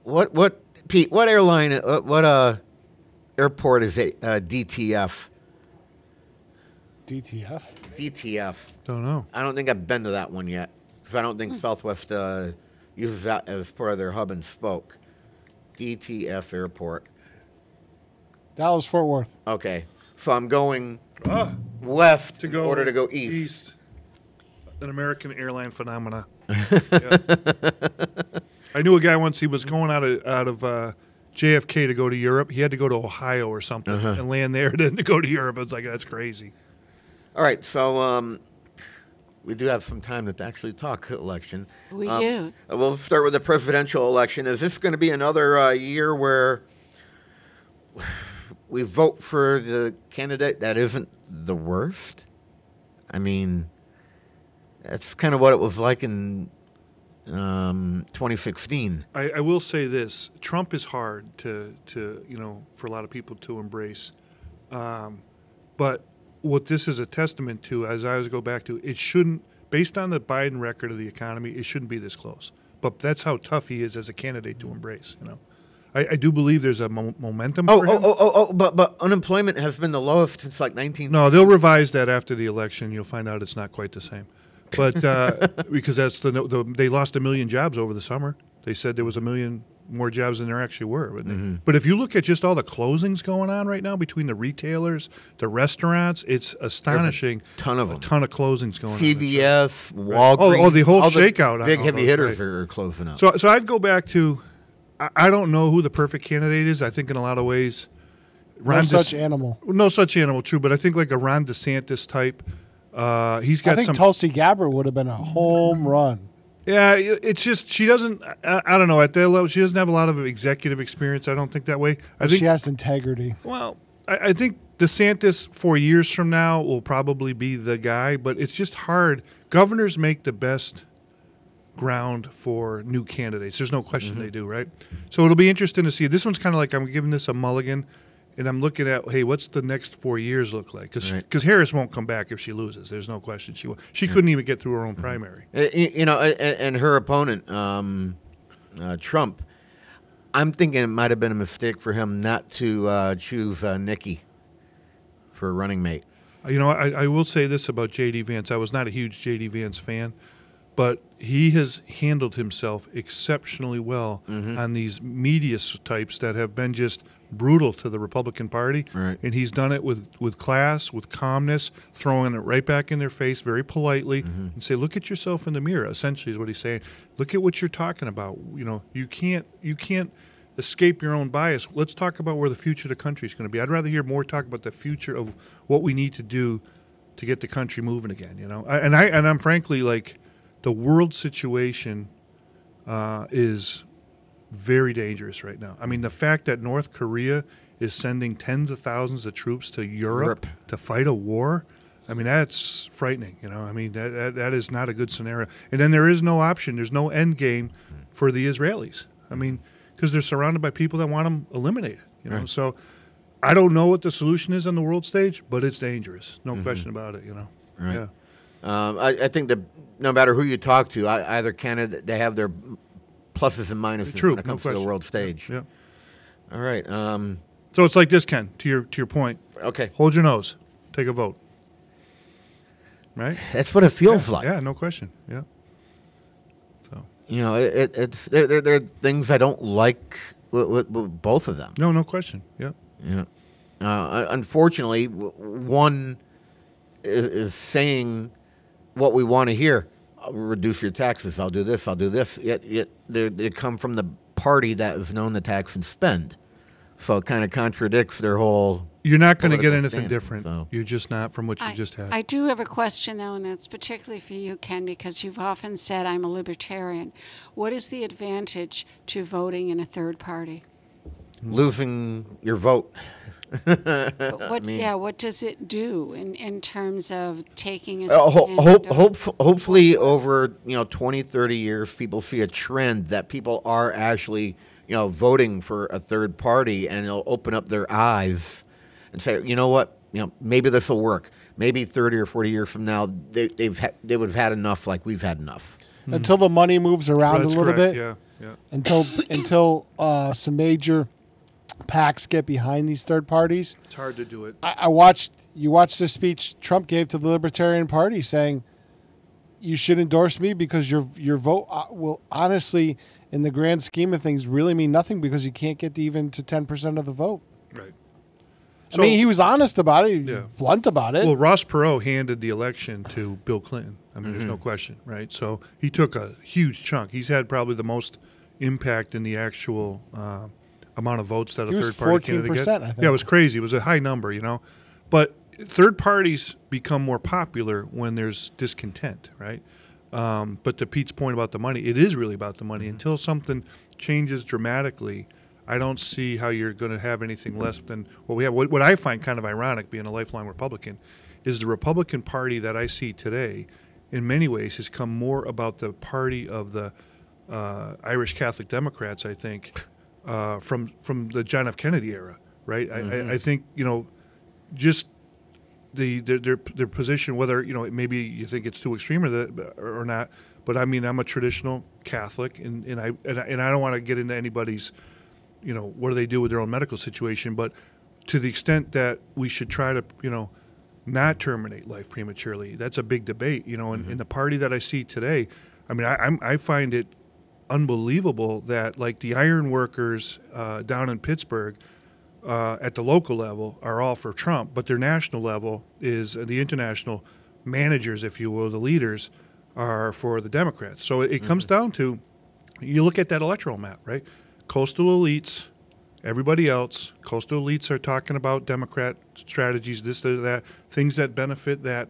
What Pete? What airline? What airport is it? DTF. DTF. DTF. Don't know. I don't think I've been to that one yet because I don't think Southwest uses that as part of their hub and spoke. DTF Airport. Dallas Fort Worth. Okay, so I'm going west to go in order to go east. An American airline phenomena. Yeah. I knew a guy once. He was going out of JFK to go to Europe. He had to go to Ohio or something and land there, then to go to Europe. It's like that's crazy. All right, so we do have some time to actually talk election. We do. We'll start with the presidential election. Is this going to be another year where we vote for the candidate that isn't the worst? I mean, that's kind of what it was like in 2016. I will say this: Trump is hard to for a lot of people to embrace, but what this is a testament to, as I always go back to, it shouldn't, based on the Biden record of the economy, it shouldn't be this close. But that's how tough he is as a candidate to embrace. I do believe there's a momentum. For him. But unemployment has been the lowest since like 19. No, they'll revise that after the election. You'll find out it's not quite the same. But because that's they lost 1 million jobs over the summer. They said there was 1 million more jobs than there actually were. But if you look at just all the closings going on right now between the retailers, the restaurants, it's astonishing. There's a ton of them. A ton of closings going on. CVS, Walgreens. Oh, the whole all shakeout. Big on heavy those, hitters right. are closing up. So I'd go back to, I don't know who the perfect candidate is. I think in a lot of ways, No such animal. No such animal, true. But I think like a Ron DeSantis type. He's got I think Tulsi Gabbard would have been a home run. Yeah, it's just she doesn't. I don't know at that level. She doesn't have a lot of executive experience. I don't think that way. I think she has integrity. Well, I think DeSantis 4 years from now will probably be the guy. But it's just hard. Governors make the best ground for new candidates. There's no question they do, right? So it'll be interesting to see. This one's kind of like I'm giving this a mulligan. And I'm looking at, hey, what's the next 4 years look like? Because Harris won't come back if she loses. There's no question she will. She couldn't even get through her own primary. And her opponent, Trump, I'm thinking it might have been a mistake for him not to choose Nikki for running mate. I will say this about J.D. Vance. I was not a huge J.D. Vance fan, but he has handled himself exceptionally well on these media types that have been just brutal to the Republican Party. Right. And he's done it with class, with calmness, throwing it right back in their face very politely and say, look at yourself in the mirror, essentially is what he's saying. Look at what you're talking about. You can't escape your own bias. Let's talk about where the future of the country is going to be. I'd rather hear more talk about the future of what we need to do to get the country moving again, I'm frankly like, the world situation is very dangerous right now. I mean, the fact that North Korea is sending tens of thousands of troops to Europe to fight a war, I mean, that's frightening. I mean, that is not a good scenario. And then there is no option. There's no end game for the Israelis. I mean, because they're surrounded by people that want them eliminated. Right. So I don't know what the solution is on the world stage, but it's dangerous. No question about it. Right. Yeah. I think that no matter who you talk to, either candidate, they have their pluses and minuses when it comes to the world stage. Yeah. All right. So it's like this, Ken. To your point. Okay. Hold your nose. Take a vote. Right. That's what it feels like. Yeah. No question. Yeah. So there are things I don't like with both of them. No question. Yeah. Yeah. Unfortunately, one is saying what we want to hear. I'll reduce your taxes. I'll do this. I'll do this. Yet they come from the party that is known to tax and spend. So it kind of contradicts their whole. You're not going to get political anything stance, different. so. You're just not from what you just had. I do have a question, though, and that's particularly for you, Ken, because you've often said I'm a libertarian. What is the advantage to voting in a third party? Losing your vote. What does it do in terms of taking a stand? Hopefully over 20, 30 years, people see a trend that people are actually voting for a third party, and it'll open up their eyes and say, you know what, maybe this will work. Maybe 30 or 40 years from now, they would have had enough, like we've had enough. Until the money moves around That's a little correct. bit. Yeah. Until some major PACs get behind these third parties. It's hard to do it. You watched the speech Trump gave to the Libertarian Party saying you should endorse me because your vote will honestly, in the grand scheme of things, really mean nothing because you can't get even to 10% of the vote. Right. I mean, he was honest about it. He was blunt about it. Well, Ross Perot handed the election to Bill Clinton. I mean, there's no question, right? So he took a huge chunk. He's had probably the most impact in the actual amount of votes that a third party candidate gets. I think. Yeah, it was crazy. It was a high number, But third parties become more popular when there's discontent, right? But to Pete's point about the money, it is really about the money. Until something changes dramatically, I don't see how you're going to have anything less than what we have. What I find kind of ironic, being a lifelong Republican, is the Republican Party that I see today, in many ways, has come more about the party of the Irish Catholic Democrats, I think, from the John F. Kennedy era, right? I think, just their position, whether, maybe you think it's too extreme or not, but I mean, I'm a traditional Catholic, and I don't want to get into anybody's, what do they do with their own medical situation, but to the extent that we should try to, not terminate life prematurely, that's a big debate, in the party that I see today. I mean, I find it unbelievable that, like, the iron workers down in Pittsburgh at the local level are all for Trump, but their national level is the international managers, if you will, the leaders, are for the Democrats. So it comes down to, you look at that electoral map, right? Coastal elites, everybody else. Coastal elites are talking about Democrat strategies, this or that, things that benefit that.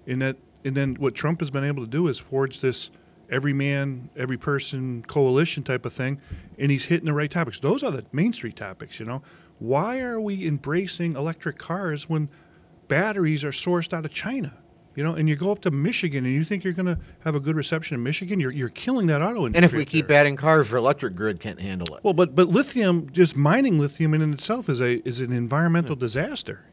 And then what Trump has been able to do is forge this every man, every person coalition type of thing, and he's hitting the right topics. Those are the Main Street topics, Why are we embracing electric cars when batteries are sourced out of China? And you go up to Michigan and you think you're going to have a good reception in Michigan, you're killing that auto industry. And if we keep adding cars, the electric grid can't handle it. Well, but lithium, just mining lithium in itself is an environmental disaster,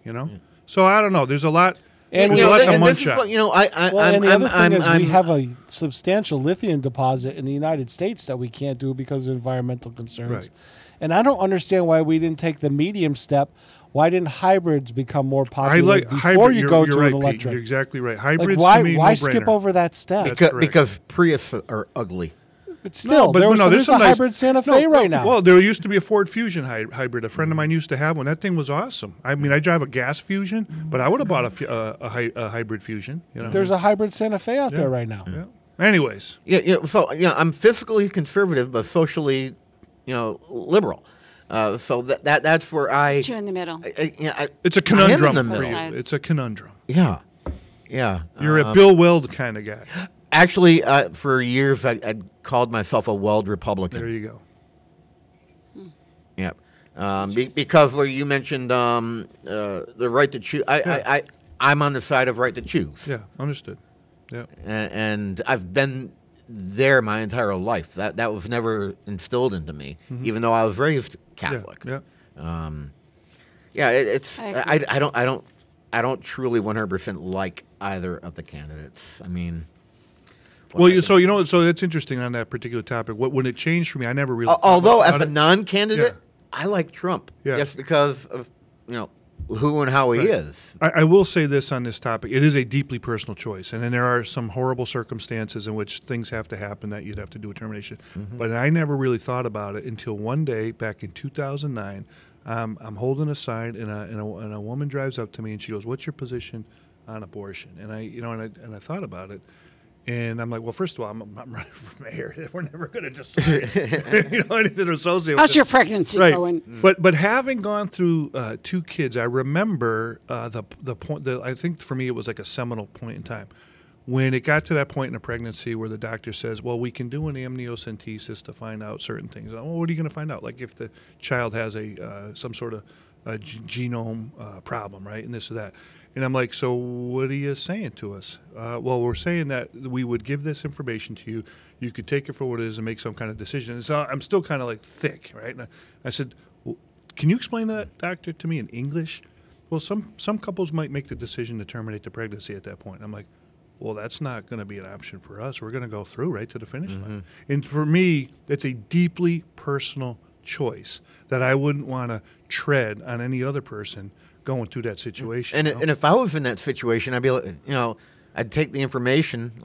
So I don't know. There's a lot. And there's a lot to munch and the other thing is we have a substantial lithium deposit in the United States that we can't do because of environmental concerns. Right. And I don't understand why we didn't take the medium step. Why didn't hybrids become more I popular like before hybrid. you You're, go you're to right, an Pete. electric? You're exactly right. Like, Hybrids why to me, why no-brainer. skip over that step? That's correct. Because Prius are ugly. But still, there's there's some a nice- hybrid Santa Fe right now. Well, there used to be a Ford Fusion hybrid. A friend of mine used to have one. That thing was awesome. I mean, I drive a gas Fusion, but I would have bought a hybrid Fusion. You know? There's a hybrid Santa Fe out there right now. Yeah. Anyways, So I'm fiscally conservative, but socially, liberal. So that's where Put you in the middle. it's a I conundrum am in the for middle. you. It's a conundrum. Yeah. You're a Bill Weld kind of guy. Actually, for years, I called myself a Weld Republican. There you go. Yeah. Because where you mentioned the right to choose, I'm on the side of right to choose. Yeah, understood. Yeah. And I've been there my entire life. That was never instilled into me, even though I was raised Catholic. Yeah. I don't truly 100% like either of the candidates. I mean, so that's interesting on that particular topic. When it changed for me, I never really. Although as a non-candidate, I like Trump. Yeah. Just because of who and how he is. I will say this on this topic: it is a deeply personal choice, and then there are some horrible circumstances in which things have to happen that you'd have to do a termination. But I never really thought about it until one day back in 2009. I'm holding a sign, and a woman drives up to me, and she goes, "What's your position on abortion?" And I thought about it. And I'm like, well, first of all, I'm running for mayor. We're never going to just, anything associated with How's it. your pregnancy going? But having gone through 2 kids, I remember the point that I think for me it was like a seminal point in time when it got to that point in a pregnancy where the doctor says, well, we can do an amniocentesis to find out certain things. Well, what are you going to find out? Like if the child has some sort of genome problem, right, and this or that. And I'm like, so what are you saying to us? Well, we're saying that we would give this information to you. You could take it for what it is and make some kind of decision. And so I'm still kind of like thick, right? And I said, well, can you explain that, doctor, to me in English? Well, some couples might make the decision to terminate the pregnancy at that point. I'm like, well, that's not going to be an option for us. We're going to go through right to the finish line. And for me, it's a deeply personal choice that I wouldn't want to tread on any other person going through that situation. And if I was in that situation, I'd be like, I'd take the information,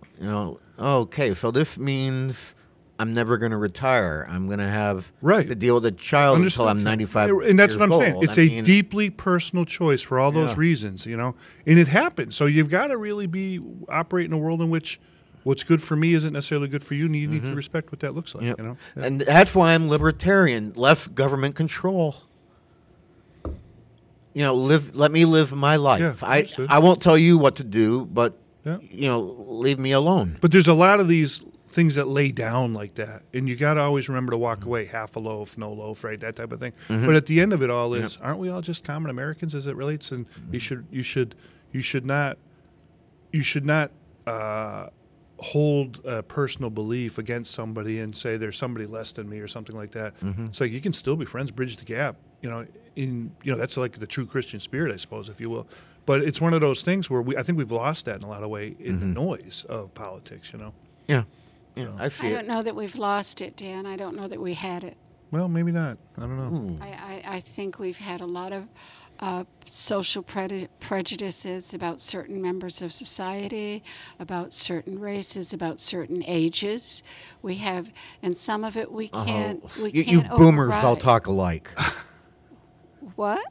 okay, so this means I'm never going to retire. I'm going to have to deal with a child until I'm 95 And that's years what I'm saying. old. It's a deeply personal choice for all those reasons, and it happens. So you've got to really operate in a world in which what's good for me isn't necessarily good for you, and you need to respect what that looks like. Yep. And that's why I'm libertarian, less government control. Let me live my life. Yeah, I won't tell you what to do, but leave me alone. But there's a lot of these things that lay down like that, and you got to always remember to walk away. Half a loaf, no loaf, right? That type of thing. But at the end of it all is, aren't we all just common Americans as it relates? And you should not hold a personal belief against somebody and say there's somebody less than me or something like that. It's like you can still be friends, bridge the gap. That's like the true Christian spirit, I suppose, if you will. But it's one of those things where I think we've lost that in a lot of way in the noise of politics. Yeah. So. I see I don't know that we've lost it, Dan. I don't know that we had it. Well, maybe not. I don't know. I think we've had a lot of social prejudices about certain members of society, about certain races, about certain ages. We have, and some of it we can't. You boomers all talk alike. What?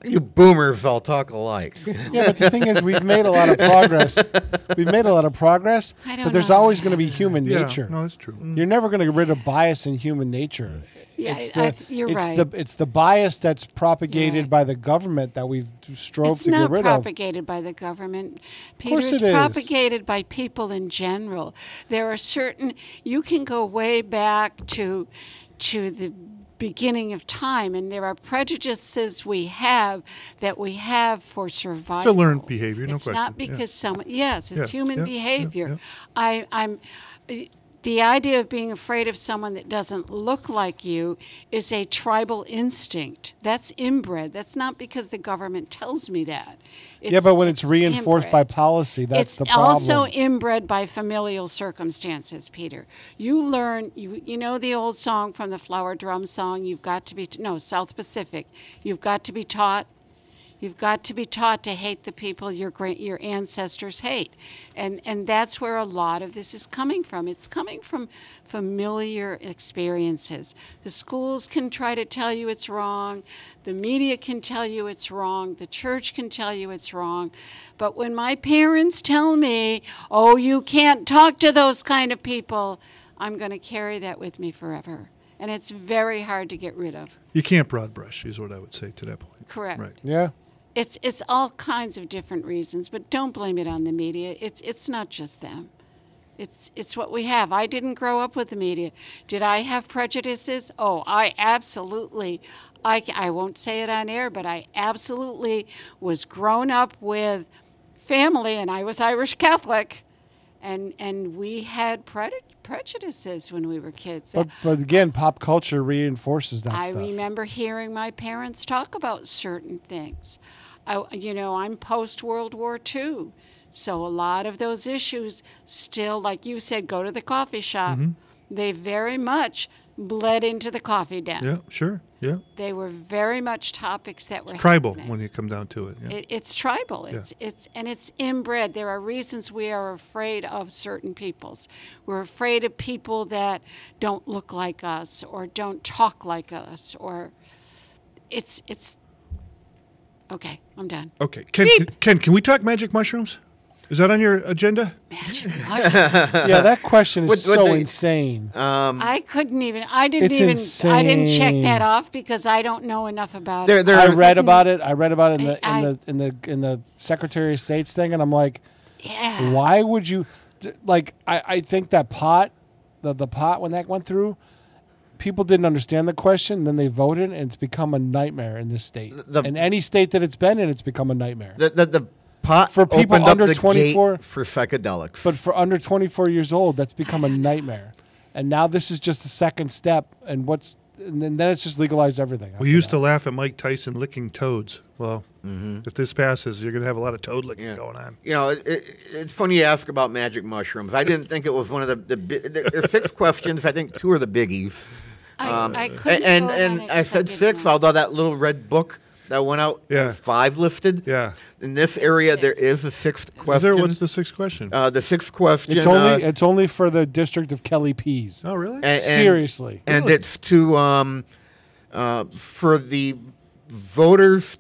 You boomers all talk alike. Yeah, but the thing is, we've made a lot of progress. But there's always going to be human nature. No, that's true. You're never going to get rid of bias in human nature. Yeah, you're it's right. It's the bias that's propagated by the government that we've strove to get rid of. It's not propagated by the government, Peter. It's propagated by people in general. There are certain. You can go way back to the beginning of time, and there are prejudices we have for survival. It's a learned behavior, no it's question. Not because someone. Yes, it's human behavior. Yeah. the idea of being afraid of someone that doesn't look like you is a tribal instinct. That's inbred. That's not because the government tells me that. But when it's reinforced inbred. by policy, that's the problem. It's also inbred by familial circumstances, Peter. You learn, you know the old song from the Flower Drum song, South Pacific, you've got to be taught. You've got to be taught to hate the people your ancestors hate. And that's where a lot of this is coming from. It's coming from familiar experiences. The schools can try to tell you it's wrong. The media can tell you it's wrong. The church can tell you it's wrong. But when my parents tell me, oh, you can't talk to those kind of people, I'm going to carry that with me forever. And it's very hard to get rid of. You can't broad brush, is what I would say to that point. Correct. Right. Yeah. It's all kinds of different reasons, but don't blame it on the media. It's not just them. It's what we have. I didn't grow up with the media. Did I have prejudices? Oh, I absolutely. I won't say it on air, but I absolutely was grown up with family, and I was Irish Catholic, and we had prejudices when we were kids. But again, pop culture reinforces that stuff. I remember hearing my parents talk about certain things. I'm post-World War II, so a lot of those issues still, like you said, go to the coffee shop. Mm-hmm. They very much bled into the coffee den. Yeah, sure, yeah. They were very much topics that were tribal happening. when you come down to it. Yeah. It's tribal. Yeah. It's inbred. There are reasons we are afraid of certain peoples. We're afraid of people that don't look like us or don't talk like us, or it's. Okay, I'm done. Okay, Ken, can we talk magic mushrooms? Is that on your agenda? Magic mushrooms. Yeah, that question is insane. I couldn't even. I didn't insane. I didn't check that off because I don't know enough about it. I read about it. I read about it in the Secretary of State's thing, and I'm like, yeah. Why would you? Like, I think that pot, the pot when that went through, people didn't understand the question. Then they voted, and it's become a nightmare in this state. In any state that it's been in, it's become a nightmare. The pot for people opened under up the 24 gate for psychedelics. But for under 24 years old, that's become a nightmare. And now this is just the second step. And then it's just legalize everything. We used to laugh at Mike Tyson licking toads. Well, if this passes, you're going to have a lot of toad licking going on. You know, it's funny you ask about magic mushrooms. I didn't think it was one of there's 6 questions. I think 2 are the biggies. I couldn't and I said 6, although that little red book that went out, 5 listed. Yeah. In this area, there is a 6th question. What's the 6th question? The 6th question. It's only for the district of Kelly Pease. Oh, really? Seriously. And it's to for the voters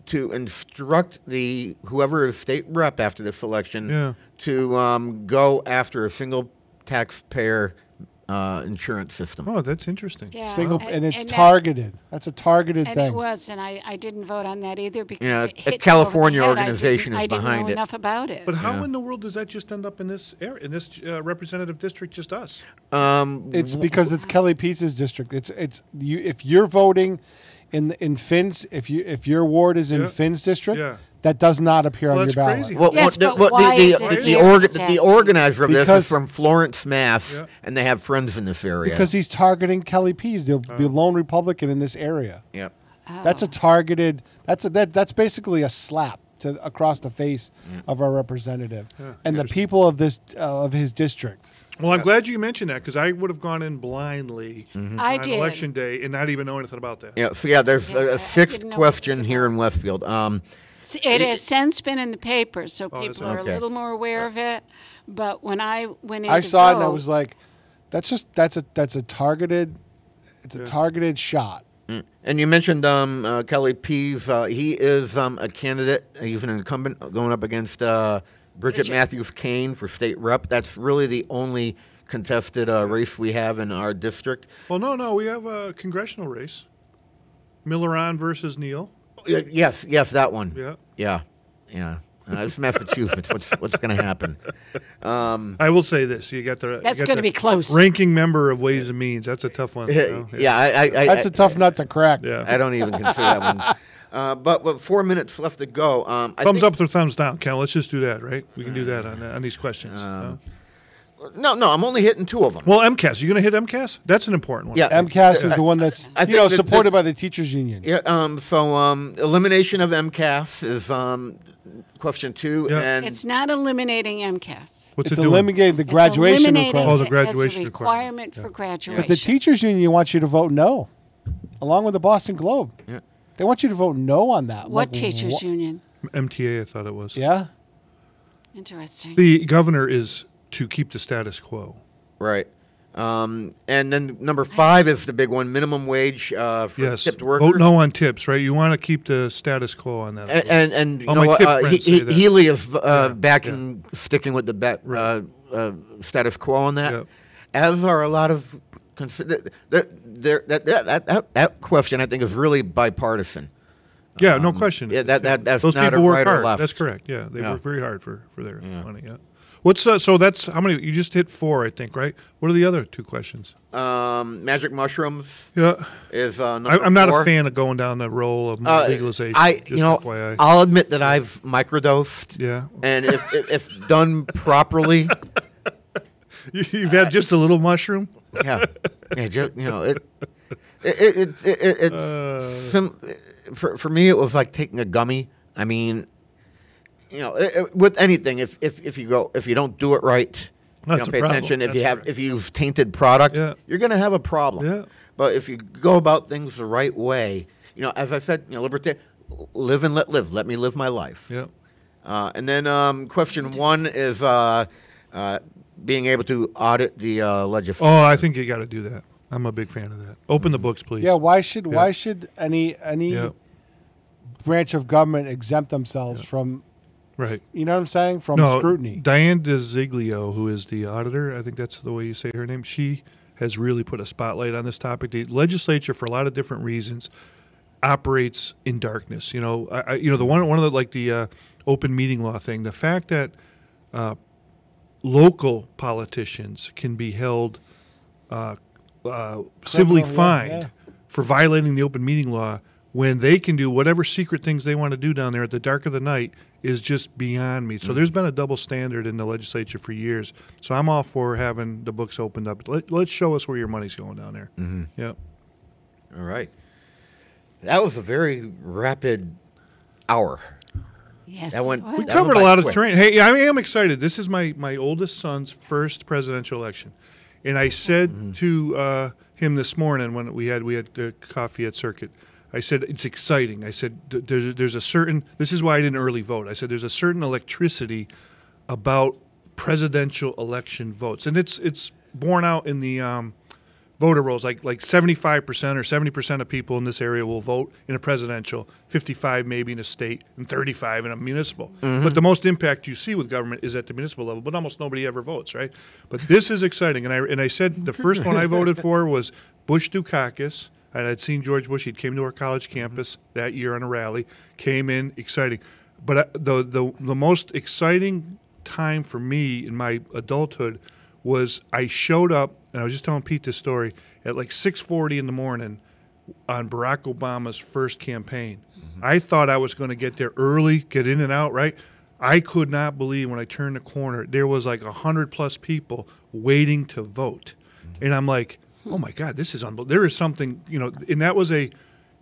to instruct whoever is state rep after this election to go after a single taxpayer insurance system. Oh, that's interesting. Yeah. And it's targeted. That's a targeted thing. And it was, and I didn't vote on that either because it hit a California over the head. organization I is behind I didn't know it. enough about it. But how in the world does that just end up in this area, in this representative district, just us? It's because it's Kelly Pease's district. It's you. If you're voting in Finn's, if your ward is in Finn's district, that does not appear on your ballot. Crazy. Well, Yes, but why is it here? the organizer of this is from Florence, Mass, and they have friends in this area. Because he's targeting Kelly Pease, the lone Republican in this area. Yep. That's a targeted. That's basically a slap across the face of our representative and the people of his district. Well, I'm glad you mentioned that because I would have gone in blindly on I did. election day and not even know anything about that. Yeah. So there's a 6th question here in Westfield. It has since been in the paper, so people are a little more aware of it. But when I went in, I saw it and I was like, that's a targeted, it's a targeted shot. And you mentioned Kelly Pease. He is a candidate. He's an incumbent going up against Bridget Matthews-Kane for state rep. That's really the only contested race we have in our district. Well, no, we have a congressional race. Milleron versus Neal. Yes, that one. Yeah. It's Massachusetts. What's going to happen? I will say this: you got that's going to be close. Ranking member of Ways and Means. That's a tough one. That's a tough nut to crack. Yeah. I don't even consider that one. But 4 minutes left to go. Thumbs up or thumbs down, Ken? Let's just do that, right? We can do that on these questions. No, I'm only hitting 2 of them. Well, MCAS. You're going to hit MCAS? That's an important one. Yeah. MCAS is the one that's I think that supported by the teachers union. Yeah. Elimination of MCAS is question 2, and It's not eliminating MCAS. What's It's it doing? eliminating the graduation eliminating requirement. the it graduation as a requirement for graduation. But the teachers union wants you to vote no, along with the Boston Globe. Yeah. They want you to vote no on that. What teachers union? MTA, I thought it was. Yeah. Interesting. The governor is to keep the status quo. right. And then number 5 is the big one: minimum wage for Yes. tipped workers. Vote no on tips, right? You want to keep the status quo on that. And you All know my what? tip friends say that. Healy is sticking with the status quo on that, Yep. as are a lot of. That question, I think, is really bipartisan. Yeah, no question. Yeah, that's Those not people a work right hard. or left. That's correct. Yeah, they Yeah. work very hard for their money. Yeah. What's so that's how many? You just hit 4, I think, right? What are the other 2 questions? Magic mushrooms. Yeah. Is number I'm not 4. a fan of going down the role of legalization. Just FYI. I'll admit that I've microdosed. Yeah. And if done properly, You've had just a little mushroom. yeah, just, for me it was like taking a gummy. I mean, with anything, if you don't do it right, you That's don't a pay problem. attention. If That's if you use tainted product, Yeah. you're going to have a problem. Yeah. But if you go about things the right way, as I said, liberty, live and let live. Let me live my life. Yeah. And then question 1 is being able to audit the legislation. Oh, I think you got to do that. I'm a big fan of that. Open the books, please. Yeah. Why should any Yeah. branch of government exempt themselves from? Right. You know what I'm saying? From No, scrutiny. Diane DeZiglio, who is the auditor, I think that's the way you say her name, she has really put a spotlight on this topic. The legislature, for a lot of different reasons, operates in darkness. The one of the open meeting law thing, the fact that local politicians can be held civilly fined for violating the open meeting law when they can do whatever secret things they want to do down there at the dark of the night is just beyond me. So there's been a double standard in the legislature for years. So I'm all for having the books opened up. Let's show us where your money's going down there. Mm-hmm. Yeah. All right. That was a very rapid hour. Yes. That went. We that covered went a by lot of quick. terrain. Hey, I am excited. This is my oldest son's first presidential election. And I said to him this morning when we had the coffee at Circuit, I said, it's exciting. I said, there's a certain, this is why I didn't early vote. I said, there's a certain electricity about presidential election votes. And it's borne out in the voter rolls. Like 75% or 70% of people in this area will vote in a presidential, 55 maybe in a state, and 35 in a municipal. But the most impact you see with government is at the municipal level, but almost nobody ever votes, right? But this is exciting. And I said the first one I voted for was Bush Dukakis. And I'd seen George Bush. He came to our college campus that year on a rally. Came in, exciting. But the most exciting time for me in my adulthood was I showed up, and I was just telling Pete this story, at like 6:40 in the morning on Barack Obama's first campaign. I thought I was going to get there early, get in and out, right? I could not believe when I turned the corner, there was like 100+ people waiting to vote. And I'm like, oh my God, this is unbelievable. There is something, and that was a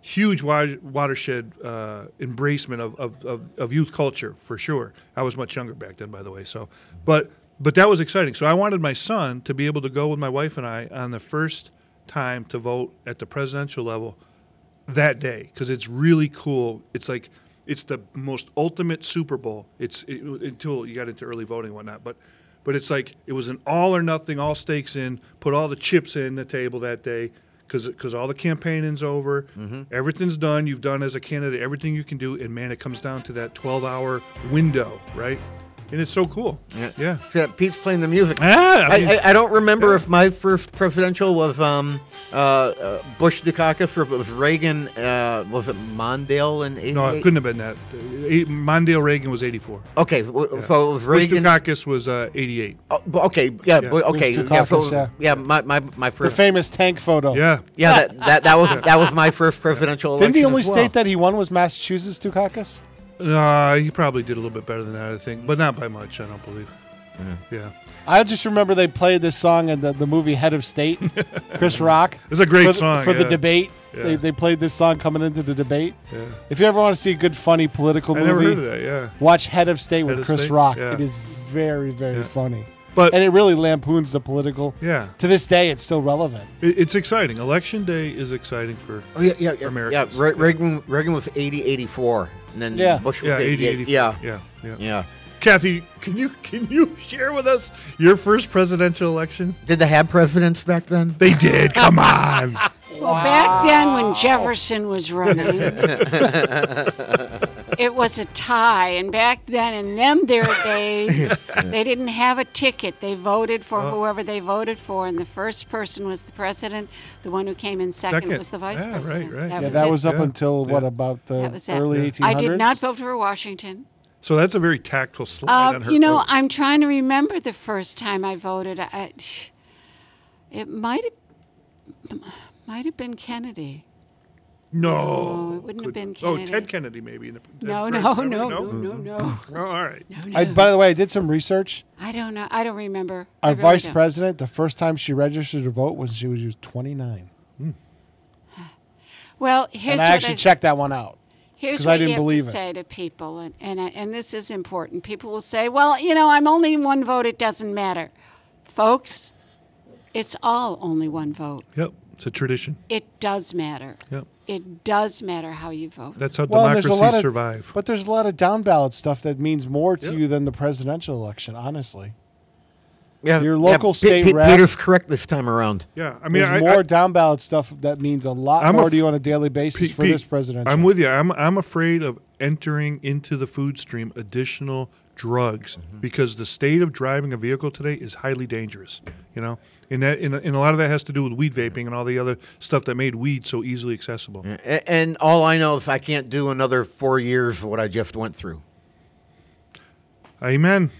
huge watershed embracement of youth culture for sure. I was much younger back then, by the way. So, but that was exciting. So I wanted my son to be able to go with my wife and I on the first time to vote at the presidential level that day because it's really cool. It's like it's the most ultimate Super Bowl. Until you got into early voting and whatnot, but it's like it was an all or nothing, all stakes in, put all the chips in the table that day because all the campaigning's over. Everything's done. You've done as a candidate everything you can do. And, man, it comes down to that 12-hour window, right? And it's so cool. Yeah. See, Pete's playing the music. I don't remember if my first presidential was Bush Dukakis or if it was Reagan. Was it Mondale in 88? No, it couldn't have been that. Mondale Reagan was 84. Okay, so it was Reagan. Bush Dukakis was 88. Okay, yeah, okay, Bush yeah, Dukakis, so, yeah. My The first. famous tank photo. Yeah. Yeah, that was my first presidential election. Didn't the only as well. state that he won was Massachusetts, Dukakis? He probably did a little bit better than that, I think, but not by much, I don't believe. Yeah. I just remember they played this song in the movie Head of State, Chris Rock. It's a great for, song. For the yeah. debate. Yeah. They played this song coming into the debate. Yeah. If you ever want to see a good, funny political movie, never heard of that, yeah. watch Head of State Head with of Chris State? Rock. Yeah. It is very, very funny. But and it really lampoons the political. Yeah. To this day, it's still relevant. It's exciting. Election day is exciting for Americans. Yeah, Reagan was 80, 84, and then Yeah. Bush was Yeah, 80, 80, yeah. Kathy, can you share with us your first presidential election? Did they have presidents back then? They did. Come on. Well, back then when Jefferson was running, it was a tie. And back then, in them their days, they didn't have a ticket. They voted for whoever they voted for, and the first person was the president. The one who came in second was the vice president. Right. That was up until, about the That was it. early 1800s? I did not vote for Washington. So that's a very tactful slide on her. vote. I'm trying to remember the first time I voted. It might have been Kennedy. No, it wouldn't have been Oh, Kennedy. Ted Kennedy, maybe. No. Oh, all right. By the way, I did some research. I don't know. I don't remember. Our I really vice don't. president, the first time she registered to vote was she was 29. Well, here's And I what actually checked that one out. Here's 'cause what I didn't you have believe to it. say to people, and this is important. People will say, well, I'm only one vote. It doesn't matter. Folks, it's all only one vote. Yep, it's a tradition. It does matter. Yep. It does matter how you vote. That's how There's a lot democracies of, survive. But there's a lot of down ballot stuff that means more to you than the presidential election, honestly. Yeah, Your local yeah, state rep. Peter's correct this time around. Yeah, I mean, There's more down ballot stuff that means a lot more to you on a daily basis for Pete, this presidential. I'm with you. I'm afraid of entering into the food stream additional drugs because the state of driving a vehicle today is highly dangerous. And a lot of that has to do with weed vaping and all the other stuff that made weed so easily accessible. And all I know is I can't do another 4 years of what I just went through. Amen.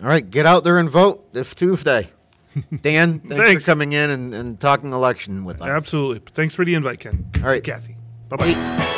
All right, get out there and vote this Tuesday. Dan, thanks Thanks. for coming in and talking election with us. Absolutely. Thanks for the invite, Ken. All right. Kathy. Bye-bye.